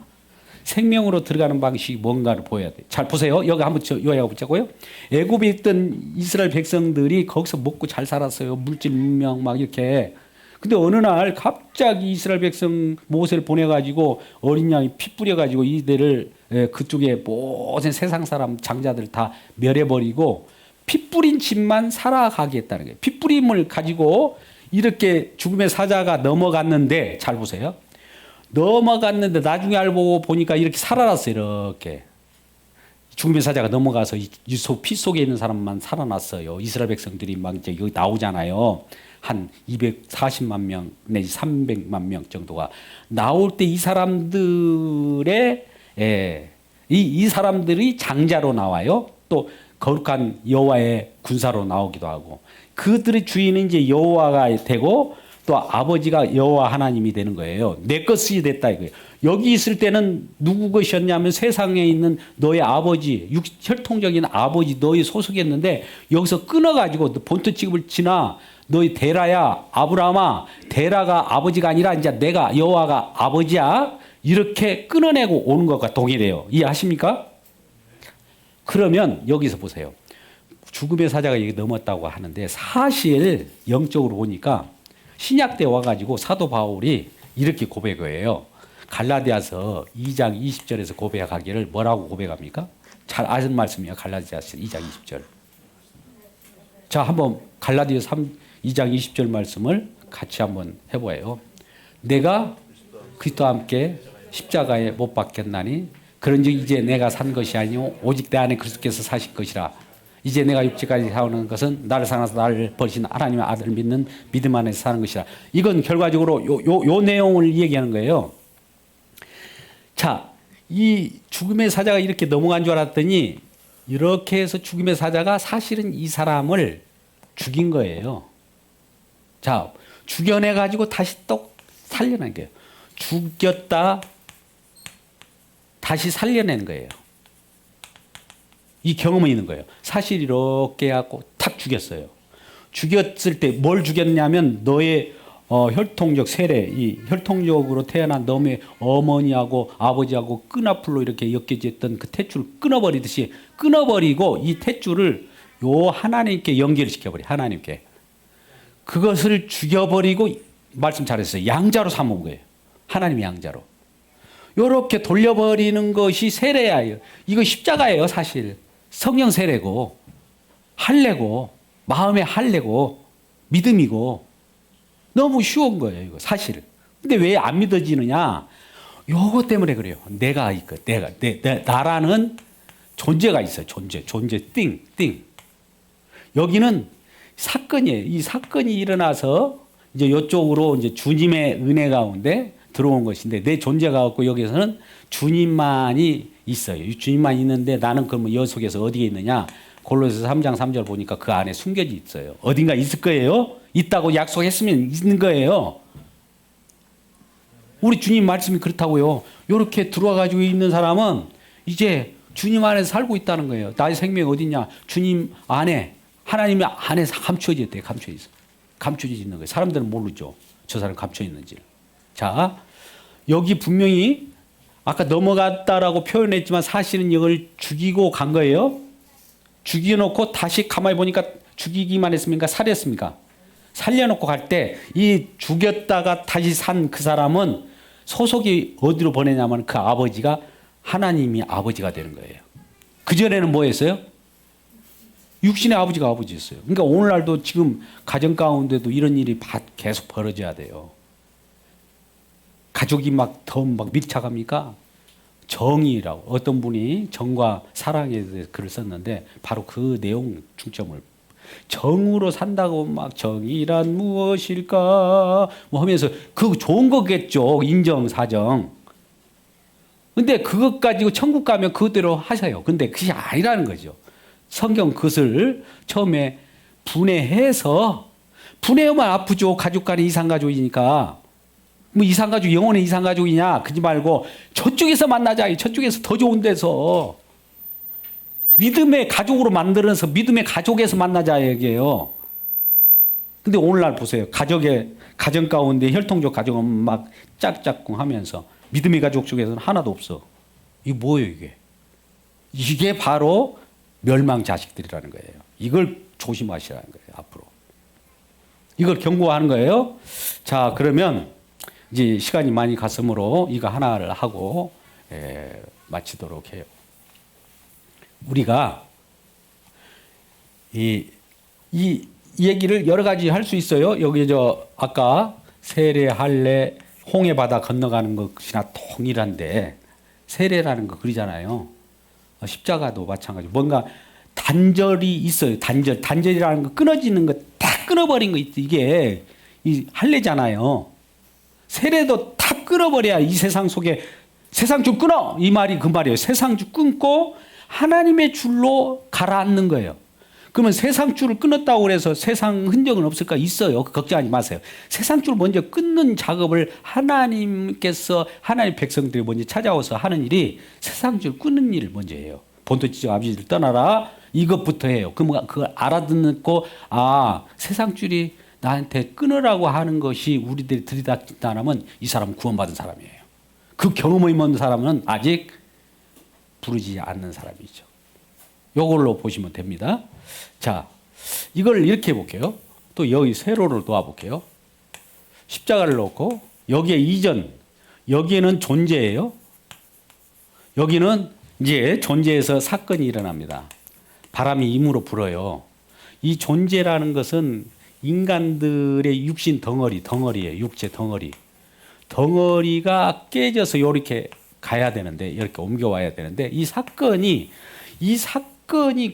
생명으로 들어가는 방식이 뭔가를 보여야 돼. 잘 보세요. 여기 한번 요약해 보자고요. 애굽에 있던 이스라엘 백성들이 거기서 먹고 잘 살았어요. 물질 문명 막 이렇게. 근데 어느 날 갑자기 이스라엘 백성 모세를 보내가지고 어린 양이 피 뿌려가지고 이들을 그쪽에 모든 세상 사람 장자들 다 멸해버리고 피 뿌린 집만 살아가게 했다는 거예요. 피 뿌림을 가지고 이렇게 죽음의 사자가 넘어갔는데 잘 보세요. 넘어갔는데 나중에 알고 보니까 이렇게 살아났어요. 이렇게. 죽음의 사자가 넘어가서 피 속에 있는 사람만 살아났어요. 이스라엘 백성들이 막 이제 여기 나오잖아요. 한 240만 명 내지 300만 명 정도가 나올 때 이 사람들의 이 사람들이 장자로 나와요. 또 거룩한 여호와의 군사로 나오기도 하고 그들의 주인은 이제 여호와가 되고 또 아버지가 여호와 하나님이 되는 거예요. 내 것이 됐다 이거예요. 여기 있을 때는 누구 것이었냐면 세상에 있는 너의 아버지, 혈통적인 아버지 너의 소속이었는데 여기서 끊어가지고 본토 취급을 지나 너희 데라야 아브라함아 데라가 아버지가 아니라 이제 내가 여호와가 아버지야 이렇게 끊어내고 오는 것과 동일해요. 이해하십니까? 그러면 여기서 보세요. 죽음의 사자가 여기 넘었다고 하는데 사실 영적으로 보니까 신약 때 와가지고 사도 바울이 이렇게 고백해요. 갈라디아서 2장 20절에서 고백하기를 뭐라고 고백합니까? 잘 아는 말씀이에요. 갈라디아서 2장 20절. 자, 한번 갈라디아서 2장 20절 말씀을 같이 한번 해보아요. 내가 그리스도와 함께 십자가에 못 박혔나니 그런즉 이제 내가 산 것이 아니요 오직 내 안에 그리스도께서 사실 것이라. 이제 내가 육체까지 사는 것은 나를 사랑하사 나를 버리신 하나님의 아들을 믿는 믿음 안에서 사는 것이라. 이건 결과적으로 요 내용을 얘기하는 거예요. 자, 이 죽음의 사자가 이렇게 넘어간 줄 알았더니 이렇게 해서 죽음의 사자가 사실은 이 사람을 죽인 거예요. 자, 죽여내가지고 다시 또 살려낸 거예요. 죽였다 다시 살려낸 거예요. 이 경험이 있는 거예요. 사실 이렇게 해갖고 탁 죽였어요. 죽였을 때 뭘 죽였냐면 너의 혈통적 세례, 이 혈통적으로 태어난 너의 어머니하고 아버지하고 끈앞으로 이렇게 엮여졌던 그 탯줄을 끊어버리듯이 끊어버리고 이 탯줄을 요 하나님께 연결시켜버려. 하나님께. 그것을 죽여버리고 말씀 잘했어요. 양자로 삼은 거예요. 하나님의 양자로. 요렇게 돌려버리는 것이 세례예요. 이거 십자가예요, 사실. 성령 세례고 할례고 마음의 할례고 믿음이고 너무 쉬운 거예요, 이거 사실. 근데 왜 안 믿어지느냐? 요거 때문에 그래요. 내가 있고 내가 나라는 존재가 있어요. 존재 띵. 여기는 사건이에요. 이 사건이 일어나서 이제 이쪽으로 이제 주님의 은혜 가운데 들어온 것인데 내 존재가 없고 여기서는 주님만이 있어요. 주님만 있는데 나는 그러면 여 속에서 어디에 있느냐? 골로새서 3장 3절 보니까 그 안에 숨겨져 있어요. 어딘가 있을 거예요. 있다고 약속했으면 있는 거예요. 우리 주님 말씀이 그렇다고요. 이렇게 들어와 가지고 있는 사람은 이제 주님 안에서 살고 있다는 거예요. 나의 생명이 어딨냐? 주님 안에 하나님 안에서 감춰져 있대요. 감춰져 있어. 감춰져 있는 거예요. 사람들은 모르죠. 저 사람 감춰 있는지. 자, 여기 분명히 아까 넘어갔다라고 표현했지만 사실은 이걸 죽이고 간 거예요. 죽여놓고 다시 가만히 보니까 죽이기만 했습니까? 살렸습니까? 살려놓고 갈 때 이 죽였다가 다시 산 그 사람은 소속이 어디로 보내냐면 그 아버지가 하나님이 아버지가 되는 거예요. 그전에는 뭐였어요? 육신의 아버지가 아버지였어요. 그러니까 오늘날도 지금 가정 가운데도 이런 일이 계속 벌어져야 돼요. 가족이 더 밀착합니까? 정의라고 어떤 분이 정과 사랑에 대해서 글을 썼는데 바로 그 내용 중점을 정으로 산다고 막 정의란 무엇일까 뭐 하면서 그 좋은 거겠죠. 인정 사정. 근데 그것 가지고 천국 가면 그대로 하셔요. 근데 그게 아니라는 거죠. 성경 그것을 처음에 분해해서 분해하면 아프죠. 가족 간의 이상가족이니까. 뭐 이상가족 영혼의 이상가족이냐 그러지 말고 저쪽에서 만나자. 저쪽에서 더 좋은 데서 믿음의 가족으로 만들어서 믿음의 가족에서 만나자 얘기예요. 근데 오늘날 보세요. 가정 가운데 혈통적 가족은 막 짝짝꿍 하면서 믿음의 가족 쪽에서는 하나도 없어. 이게 뭐예요 이게? 이게 바로 멸망 자식들이라는 거예요. 이걸 조심하시라는 거예요. 앞으로. 이걸 경고하는 거예요. 자, 그러면 이제 시간이 많이 갔으므로 이거 하나를 하고 마치도록 해요. 우리가 이 얘기를 여러 가지 할 수 있어요. 여기 아까 세례, 할례, 홍해 바다 건너가는 것이나 동일한데 세례라는 거 그러잖아요. 십자가도 마찬가지. 뭔가 단절이 있어요. 단절이라는 거 끊어지는 거 다 끊어버린 거 이게 이 할례잖아요. 세례도 다 끊어버려야 이 세상 속에 세상 줄 끊어 이 말이 그 말이에요. 세상 줄 끊고 하나님의 줄로 가라앉는 거예요. 그러면 세상 줄을 끊었다고 해서 세상 흔적은 없을까? 있어요. 걱정하지 마세요. 세상 줄 먼저 끊는 작업을 하나님께서 하나님의 백성들이 먼저 찾아와서 하는 일이 세상 줄 끊는 일을 먼저 해요. 본토 지적 아버지를 떠나라 이것부터 해요. 그럼 그걸 알아듣고 세상 줄이 나한테 끊으라고 하는 것이 우리들이 들이닥친다면 이 사람은 구원받은 사람이에요. 그 경험이 없는 사람은 아직 부르지 않는 사람이죠. 이걸로 보시면 됩니다. 자, 이걸 이렇게 해볼게요. 또 여기 세로를 놓아볼게요. 십자가를 놓고 여기에 이전, 여기에는 존재예요. 여기는 이제 존재에서 사건이 일어납니다. 바람이 임으로 불어요. 이 존재라는 것은 인간들의 육신 덩어리예요. 육체 덩어리. 덩어리가 깨져서 이렇게 가야 되는데, 이렇게 옮겨와야 되는데, 이 사건이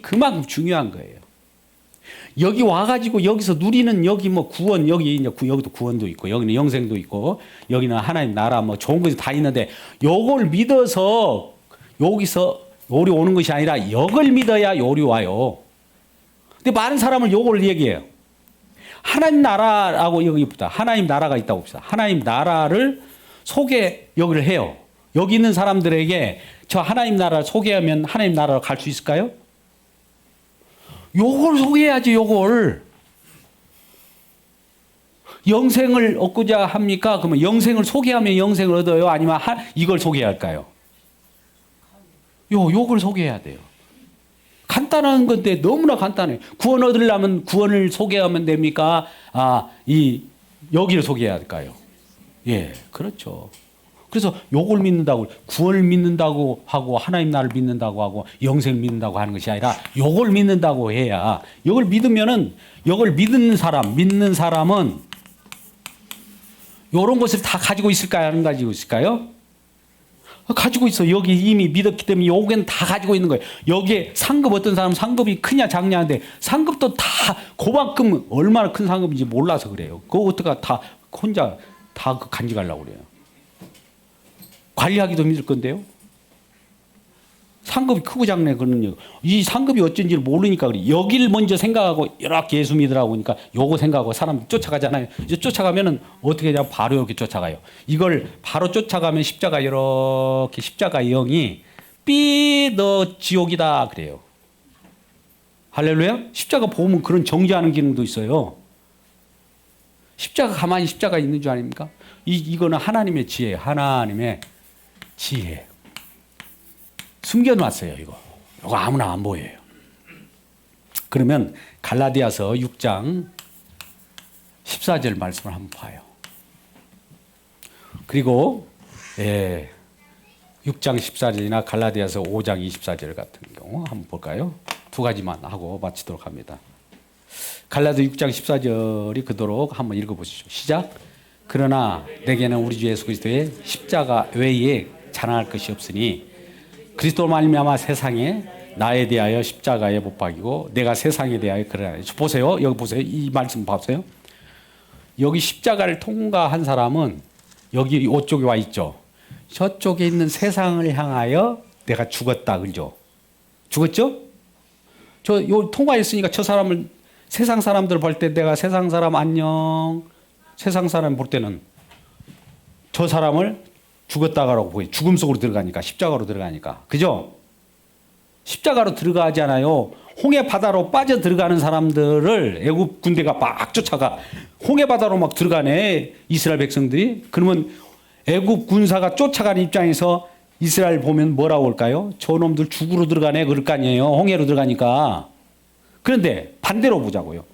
그만큼 중요한 거예요. 여기 와가지고 여기서 누리는 여기 뭐 구원, 여기도 구원도 있고, 여기는 영생도 있고, 여기는 하나님 나라 뭐 좋은 것이 다 있는데, 요걸 믿어서 여기서 요리 오는 것이 아니라 이걸 믿어야 요리 와요. 근데 많은 사람은 요걸 얘기해요. 하나님 나라라고 여기보다 하나님 나라가 있다고 봅시다. 하나님 나라를 여기를 해요. 여기 있는 사람들에게 저 하나님 나라를 소개하면 하나님 나라로 갈 수 있을까요? 요걸 소개해야지, 요걸. 영생을 얻고자 합니까? 그러면 영생을 소개하면 영생을 얻어요? 아니면 이걸 소개해야 할까요? 요걸 소개해야 돼요. 간단한 건데 너무나 간단해요. 구원 얻으려면 구원을 소개하면 됩니까? 여기를 소개해야 할까요? 예, 그렇죠. 그래서 요걸 믿는다고, 구원을 믿는다고 하고 하나님 나라를 믿는다고 하고 영생을 믿는다고 하는 것이 아니라 요걸 믿는다고 해야, 요걸 믿으면은, 요걸 믿는 사람은 요런 것을 다 가지고 있을까요? 안 가지고 있을까요? 가지고 있어. 여기 이미 믿었기 때문에 요건 다 가지고 있는 거예요. 여기에 상급, 어떤 사람은 상급이 크냐 작냐 하는데 상급도 다 그만큼 얼마나 큰 상급인지 몰라서 그래요. 그거 어떻게 다 혼자 다 간직하려고 그래요. 관리하기도 힘들 건데요. 상급이 크고 작네. 그러는 이 상급이 어쩐지를 모르니까 그래. 여기를 먼저 생각하고 이렇게 예수 믿으라고 하니까 요거 생각하고 사람 쫓아가잖아요. 이제 쫓아가면은 어떻게 하냐, 바로 이렇게 쫓아가요. 이걸 바로 쫓아가면 십자가 이렇게 십자가 영이 너 지옥이다 그래요. 할렐루야. 십자가 보면 그런 정지하는 기능도 있어요. 십자가 가만히 십자가 있는 줄 아닙니까? 이거는 하나님의 지혜예요. 하나님의 지혜. 숨겨놨어요. 이거 아무나 안 보여요. 그러면 갈라디아서 6장 14절 말씀을 한번 봐요. 그리고 6장 14절이나 갈라디아서 5장 24절 같은 경우 한번 볼까요? 두 가지만 하고 마치도록 합니다. 갈라디아 6장 14절이 그도록 한번 읽어보시죠. 시작. 그러나 내게는 우리 주 예수 그리스도의 십자가 외에 자랑할 것이 없으니 그리스도로 말미암아 세상에 나에 대하여 십자가에 못 박이고 내가 세상에 대하여 그러나. 보세요. 여기 보세요. 이 말씀 보세요. 여기 십자가를 통과한 사람은 여기 이쪽에 와 있죠. 저쪽에 있는 세상을 향하여 내가 죽었다. 그죠? 죽었죠? 요 통과했으니까 저 사람을 세상 사람들 볼 때 내가 세상 사람 안녕. 세상 사람 볼 때는 저 사람을 죽었다가라고 보여. 죽음 속으로 들어가니까 십자가로 들어가니까. 그죠? 십자가로 들어가잖아요. 홍해 바다로 빠져 들어가는 사람들을 애굽 군대가 막 쫓아가. 홍해 바다로 막 들어가네. 이스라엘 백성들이. 그러면 애굽 군사가 쫓아가는 입장에서 이스라엘 보면 뭐라고 할까요? 저놈들 죽으로 들어가네 그럴 거 아니에요. 홍해로 들어가니까. 그런데 반대로 보자고요.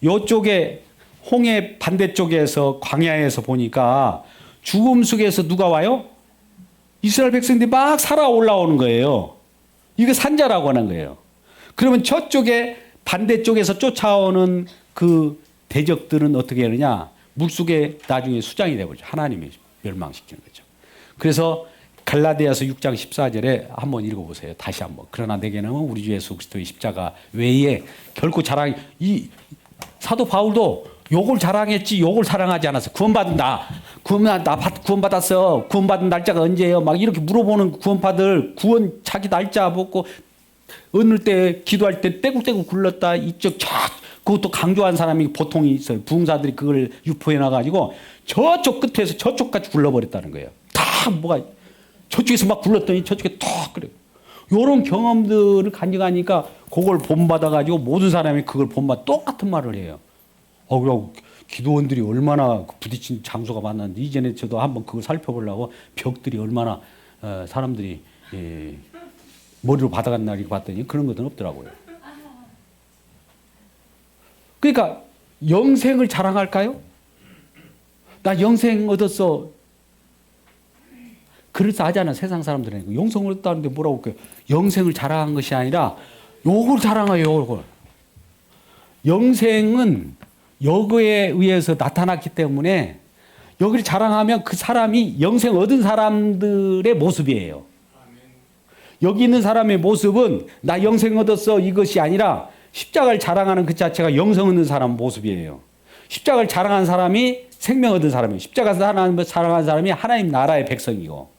요쪽에 홍해 반대쪽에서 광야에서 보니까 죽음 속에서 누가 와요? 이스라엘 백성들이 막 살아 올라오는 거예요. 이게 산자라고 하는 거예요. 그러면 저쪽에 반대쪽에서 쫓아오는 그 대적들은 어떻게 하느냐? 물속에 나중에 수장이 되버리죠. 하나님이 멸망시키는 거죠. 그래서 갈라디아서 6장 14절에 한번 읽어보세요. 다시 한번. 그러나 내게는 우리 주 예수 그리스도의 십자가 외에 결코 이 사도 바울도 욕을 자랑했지 욕을 사랑하지 않았어. 구원받는다. 구원받았어. 구원받은 날짜가 언제예요? 막 이렇게 물어보는 구원파들 구원 자기 날짜 먹고 어느 때 기도할 때 떼굴떼굴 굴렀다. 이쪽 그것도 강조한 사람이 보통 있어요. 부흥사들이 그걸 유포해 놔가지고 저쪽 끝에서 저쪽까지 굴러버렸다는 거예요. 다 뭐가 저쪽에서 막 굴렀더니 저쪽에 턱 그래요. 요런 경험들을 간직하니까 그걸 본받아가지고 모든 사람이 그걸 본받아 똑같은 말을 해요. 그리고 기도원들이 얼마나 부딪힌 장소가 많았는데 이전에 저도 한번 그걸 살펴보려고 벽들이 얼마나 사람들이 머리로 받아간 날이 봤더니 그런 것은 없더라고요. 그러니까 영생을 자랑할까요? 나 영생 얻었어. 그래서 하잖아 세상 사람들은. 영생을 얻었다는데 뭐라고 할까요? 영생을 자랑한 것이 아니라 요걸 자랑해요. 요걸. 영생은 여거에 의해서 나타났기 때문에 여기를 자랑하면 그 사람이 영생 얻은 사람들의 모습이에요. 여기 있는 사람의 모습은 나 영생 얻었어 이것이 아니라 십자가를 자랑하는 그 자체가 영생 얻는 사람 모습이에요. 십자가를 자랑한 사람이 생명 얻은 사람이에요. 십자가 자랑한 사람이 하나님 나라의 백성이고.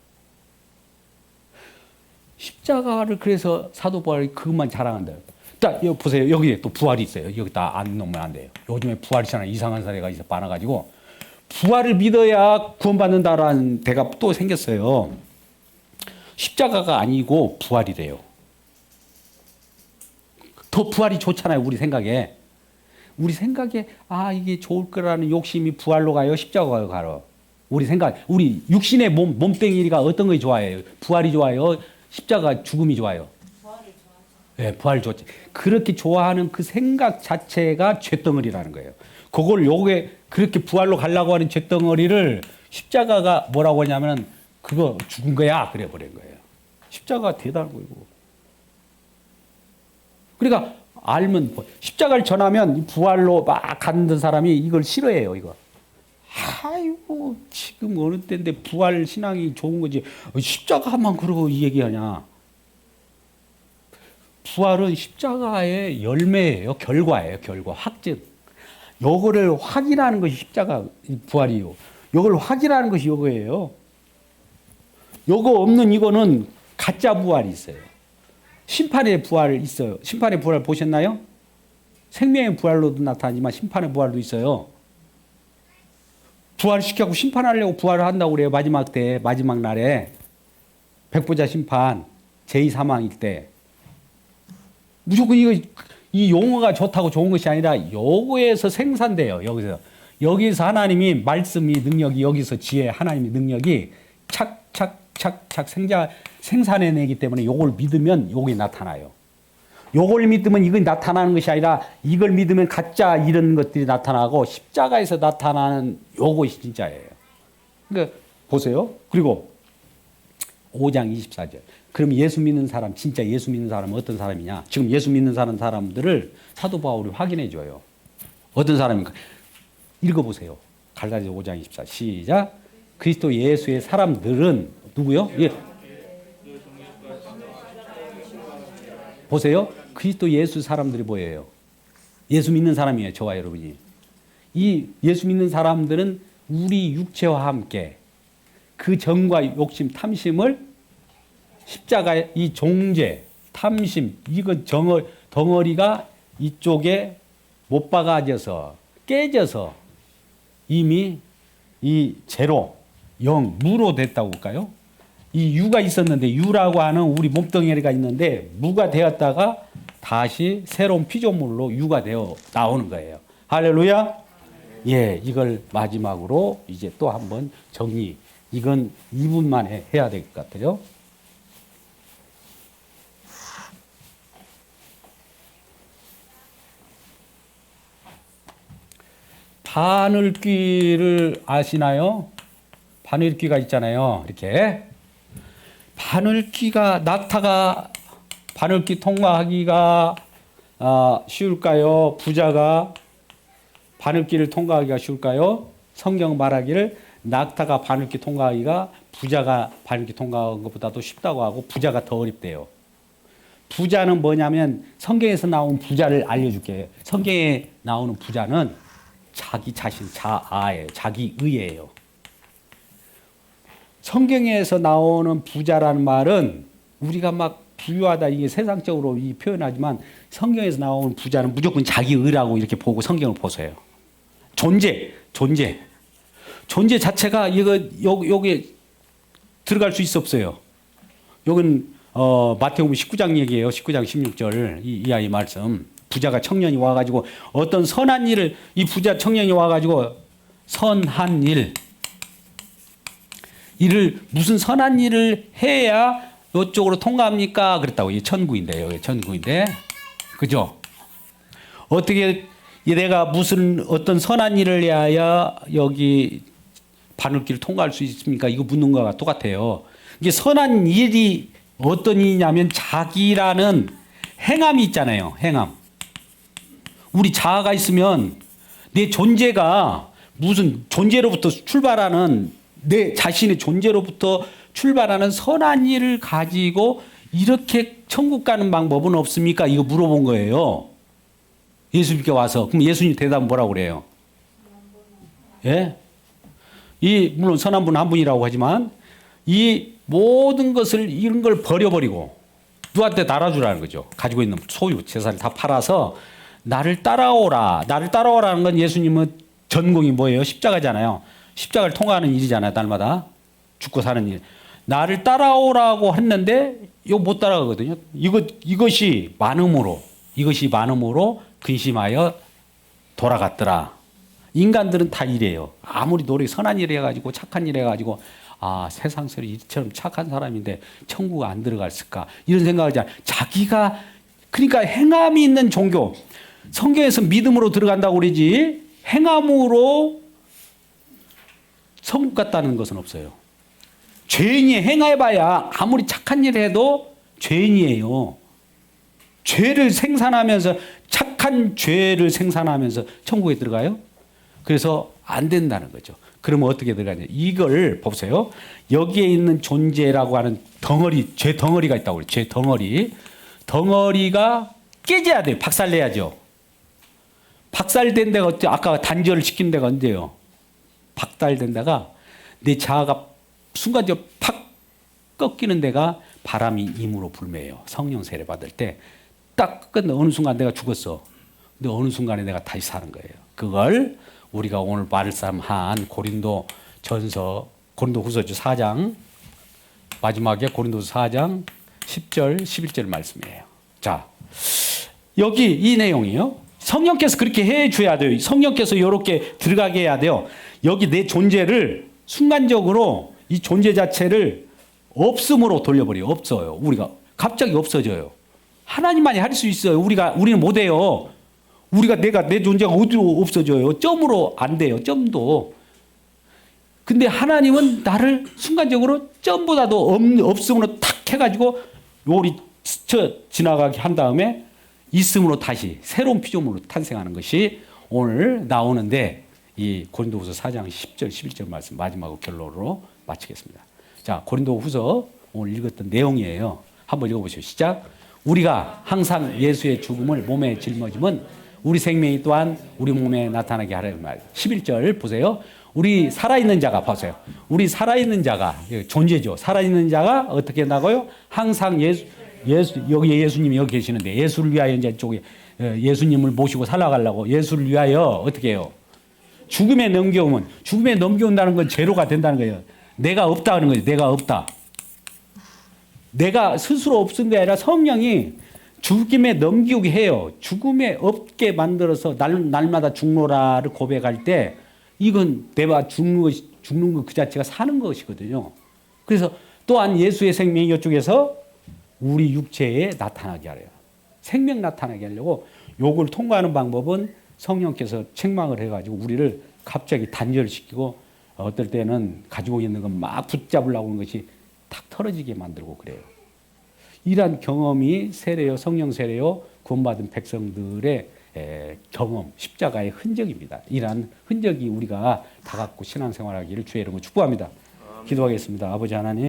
십자가를 그래서 사도 바울이 그것만 자랑한다. 자, 여기 보세요. 여기에 또 부활이 있어요. 여기다 안 놓으면 안 돼요. 요즘에 부활이잖아요. 이상한 사례가 있어 많아가지고 부활을 믿어야 구원받는다라는 데가 또 생겼어요. 십자가가 아니고 부활이래요. 더 부활이 좋잖아요. 우리 생각에. 이게 좋을 거라는 욕심이 부활로 가요? 십자가로 가요? 우리 생각, 우리 육신의 몸뚱이가 어떤 거 좋아해요? 부활이 좋아요? 십자가 죽음이 좋아요? 네, 부활 좋지. 그렇게 좋아하는 그 생각 자체가 죄덩어리라는 거예요. 그걸 요게 그렇게 부활로 가려고 하는 죄덩어리를 십자가가 뭐라고 하냐면 그거 죽은 거야. 그래 버린 거예요. 십자가가 대단한 거고. 그러니까 알면 십자가를 전하면 부활로 막 가는 사람이 이걸 싫어해요. 이거. 아이고 지금 어느 때인데 부활 신앙이 좋은 거지. 십자가만 그러고 이 얘기하냐. 부활은 십자가의 열매예요. 결과예요. 결과. 확증. 요거를 확인하는 것이 십자가 부활이요. 요걸 확인하는 것이 요거예요. 요거 없는 이거는 가짜 부활이 있어요. 심판의 부활 있어요. 심판의 부활 보셨나요? 생명의 부활로도 나타나지만 심판의 부활도 있어요. 부활시켜고 심판하려고 부활을 한다고 그래요. 마지막 때, 마지막 날에. 백보자 심판, 제2사망일 때. 무조건 이 용어가 좋다고 좋은 것이 아니라 요거에서 생산돼요. 여기서 하나님이 말씀이 능력이 여기서 지혜 하나님의 능력이 착착착착 생산해내기 때문에 요걸 믿으면 요게 나타나요. 요걸 믿으면 이건 나타나는 것이 아니라 이걸 믿으면 가짜 이런 것들이 나타나고 십자가에서 나타나는 요것이 진짜예요. 그러니까 보세요. 그리고 5장 24절. 그럼 예수 믿는 사람, 진짜 예수 믿는 사람은 어떤 사람이냐? 지금 예수 믿는 사람들을 사도 바울이 확인해 줘요. 어떤 사람인가? 읽어보세요. 갈라디아 5장 24. 시작. 그리스도 예수의 사람들은 누구요? 예. 보세요. 그리스도 예수 사람들이 뭐예요? 예수 믿는 사람이에요. 저와 여러분이. 이 예수 믿는 사람들은 우리 육체와 함께 그 정과 욕심, 탐심을 십자가의 이 종죄, 탐심, 이거 덩어리가 이쪽에 못 박아져서 깨져서 이미 이 제로, 영, 무로 됐다고 볼까요? 이 유가 있었는데 유라고 하는 우리 몸뚱이가 있는데 무가 되었다가 다시 새로운 피조물로 유가 되어 나오는 거예요. 할렐루야. 예, 이걸 마지막으로 이제 또 한번 정리. 이건 2분 만에 해야 될 것 같아요. 바늘귀를 아시나요? 바늘귀가 있잖아요. 이렇게. 바늘귀가 낙타가 바늘귀 통과하기가 쉬울까요? 부자가 바늘귀를 통과하기가 쉬울까요? 성경 말하기를 낙타가 바늘귀 통과하기가 부자가 바늘귀 통과하는 것보다도 쉽다고 하고 부자가 더 어렵대요. 부자는 뭐냐면 성경에서 나온 부자를 알려줄게요. 성경에 나오는 부자는 자기 자신, 자아예요. 자기 의예요. 성경에서 나오는 부자라는 말은 우리가 막 부유하다 이게 세상적으로 이 표현하지만 성경에서 나오는 부자는 무조건 자기 의라고 이렇게 보고 성경을 보세요. 존재 자체가 여기에 들어갈 수 있어 없어요. 여기는 마태복음 19장 얘기예요. 19장 16절 이 아이 말씀. 부자가 청년이 와가지고 어떤 선한 일을 이 부자 청년이 와가지고 선한 일을 무슨 선한 일을 해야 이쪽으로 통과합니까? 그랬다고. 이 천국인데 여기 천국인데 그죠? 어떻게 내가 무슨 어떤 선한 일을 해야 여기 바늘길을 통과할 수 있습니까? 이거 묻는 거가 똑같아요. 이게 선한 일이 어떤 일이냐면 자기라는 행함이 있잖아요. 행함. 우리 자아가 있으면 내 존재가 무슨 존재로부터 출발하는 내 자신의 존재로부터 출발하는 선한 일을 가지고 이렇게 천국 가는 방법은 없습니까? 이거 물어본 거예요. 예수님께 와서. 그럼 예수님 대답은 뭐라고 그래요? 예? 물론 선한 분 한 분이라고 하지만 이 모든 것을 이런 걸 버려버리고 누구한테 달아주라는 거죠. 가지고 있는 소유 재산을 다 팔아서 나를 따라오라. 나를 따라오라는 건 예수님은 전공이 뭐예요? 십자가잖아요. 십자가를 통과하는 일이잖아요. 날마다 죽고 사는 일. 나를 따라오라고 했는데 이거 못 따라가거든요. 이것이 많음으로 근심하여 돌아갔더라. 인간들은 다 이래요. 아무리 노력 선한 일 해가지고 착한 일 해가지고 세상 소리 이처럼 착한 사람인데 천국 안 들어갔을까 이런 생각을 하잖아요. 자기가 그러니까 행함이 있는 종교. 성경에서 믿음으로 들어간다고 그러지 행함으로 천국 갔다는 것은 없어요. 죄인이 행해봐야 아무리 착한 일 해도 죄인이에요. 죄를 생산하면서 착한 죄를 생산하면서 천국에 들어가요? 그래서 안 된다는 거죠. 그러면 어떻게 들어가냐? 이걸 보세요. 여기에 있는 존재라고 하는 덩어리, 죄 덩어리가 있다고 그래요. 죄 덩어리. 덩어리가 깨져야 돼요. 박살내야죠. 박살된 데가 어때요? 아까 단절을 시킨 데가 언제요? 박살된 데가 내 자아가 순간적으로 팍 꺾이는 데가 바람이 임으로 불매요. 성령 세례 받을 때 딱 끝나 어느 순간 내가 죽었어. 근데 어느 순간에 내가 다시 사는 거예요. 그걸 우리가 오늘 말씀한 고린도 후서 4장 마지막에 고린도서 4장 10절 11절 말씀이에요. 자, 여기 이 내용이요. 성령께서 그렇게 해 줘야 돼요. 성령께서 이렇게 들어가게 해야 돼요. 여기 내 존재를 순간적으로 이 존재 자체를 없음으로 돌려버려요. 없어요. 우리가 갑자기 없어져요. 하나님만이 할 수 있어요. 우리는 못 해요. 내 존재가 어디로 없어져요? 점으로 안 돼요. 점도. 근데 하나님은 나를 순간적으로 점보다도 없음으로 탁 해가지고 요리 스쳐 지나가게 한 다음에 있음으로 다시 새로운 피조물로 탄생하는 것이 오늘 나오는데 이 고린도후서 4장 10절 11절 말씀 마지막 결론으로 마치겠습니다. 자, 고린도후서 오늘 읽었던 내용이에요. 한번 읽어보시죠. 시작. 우리가 항상 예수의 죽음을 몸에 짊어지면 우리 생명이 또한 우리 몸에 나타나게 하라는 말. 11절 보세요. 우리 살아있는 자가 보세요. 우리 살아있는 자가 존재죠. 살아있는 자가 어떻게 나고요? 항상 여기 예수님이 여기 계시는데 예수를 위하여 이제 쪽에 예수님을 모시고 살아가려고 예수를 위하여 어떻게 해요? 죽음에 넘겨오면 죽음에 넘겨온다는 건 죄로가 된다는 거예요. 내가 없다 하는 거예요. 내가 없다. 내가 스스로 없은 게 아니라 성령이 죽음에 넘기게 해요. 죽음에 없게 만들어서 날마다 죽노라를 고백할 때 이건 내가 죽는 것 그 자체가 사는 것이거든요. 그래서 또한 예수의 생명이 이쪽에서 우리 육체에 나타나게 하래요. 생명 나타나게 하려고 요걸 통과하는 방법은 성령께서 책망을 해가지고 우리를 갑자기 단절시키고 어떨 때는 가지고 있는 건 막 붙잡으려고 하는 것이 탁 털어지게 만들고 그래요. 이러한 경험이 세례요, 성령 세례요, 구원받은 백성들의 경험, 십자가의 흔적입니다. 이러한 흔적이 우리가 다 갖고 신앙생활하기를 주의 이름으로 축복합니다. 기도하겠습니다. 아버지 하나님.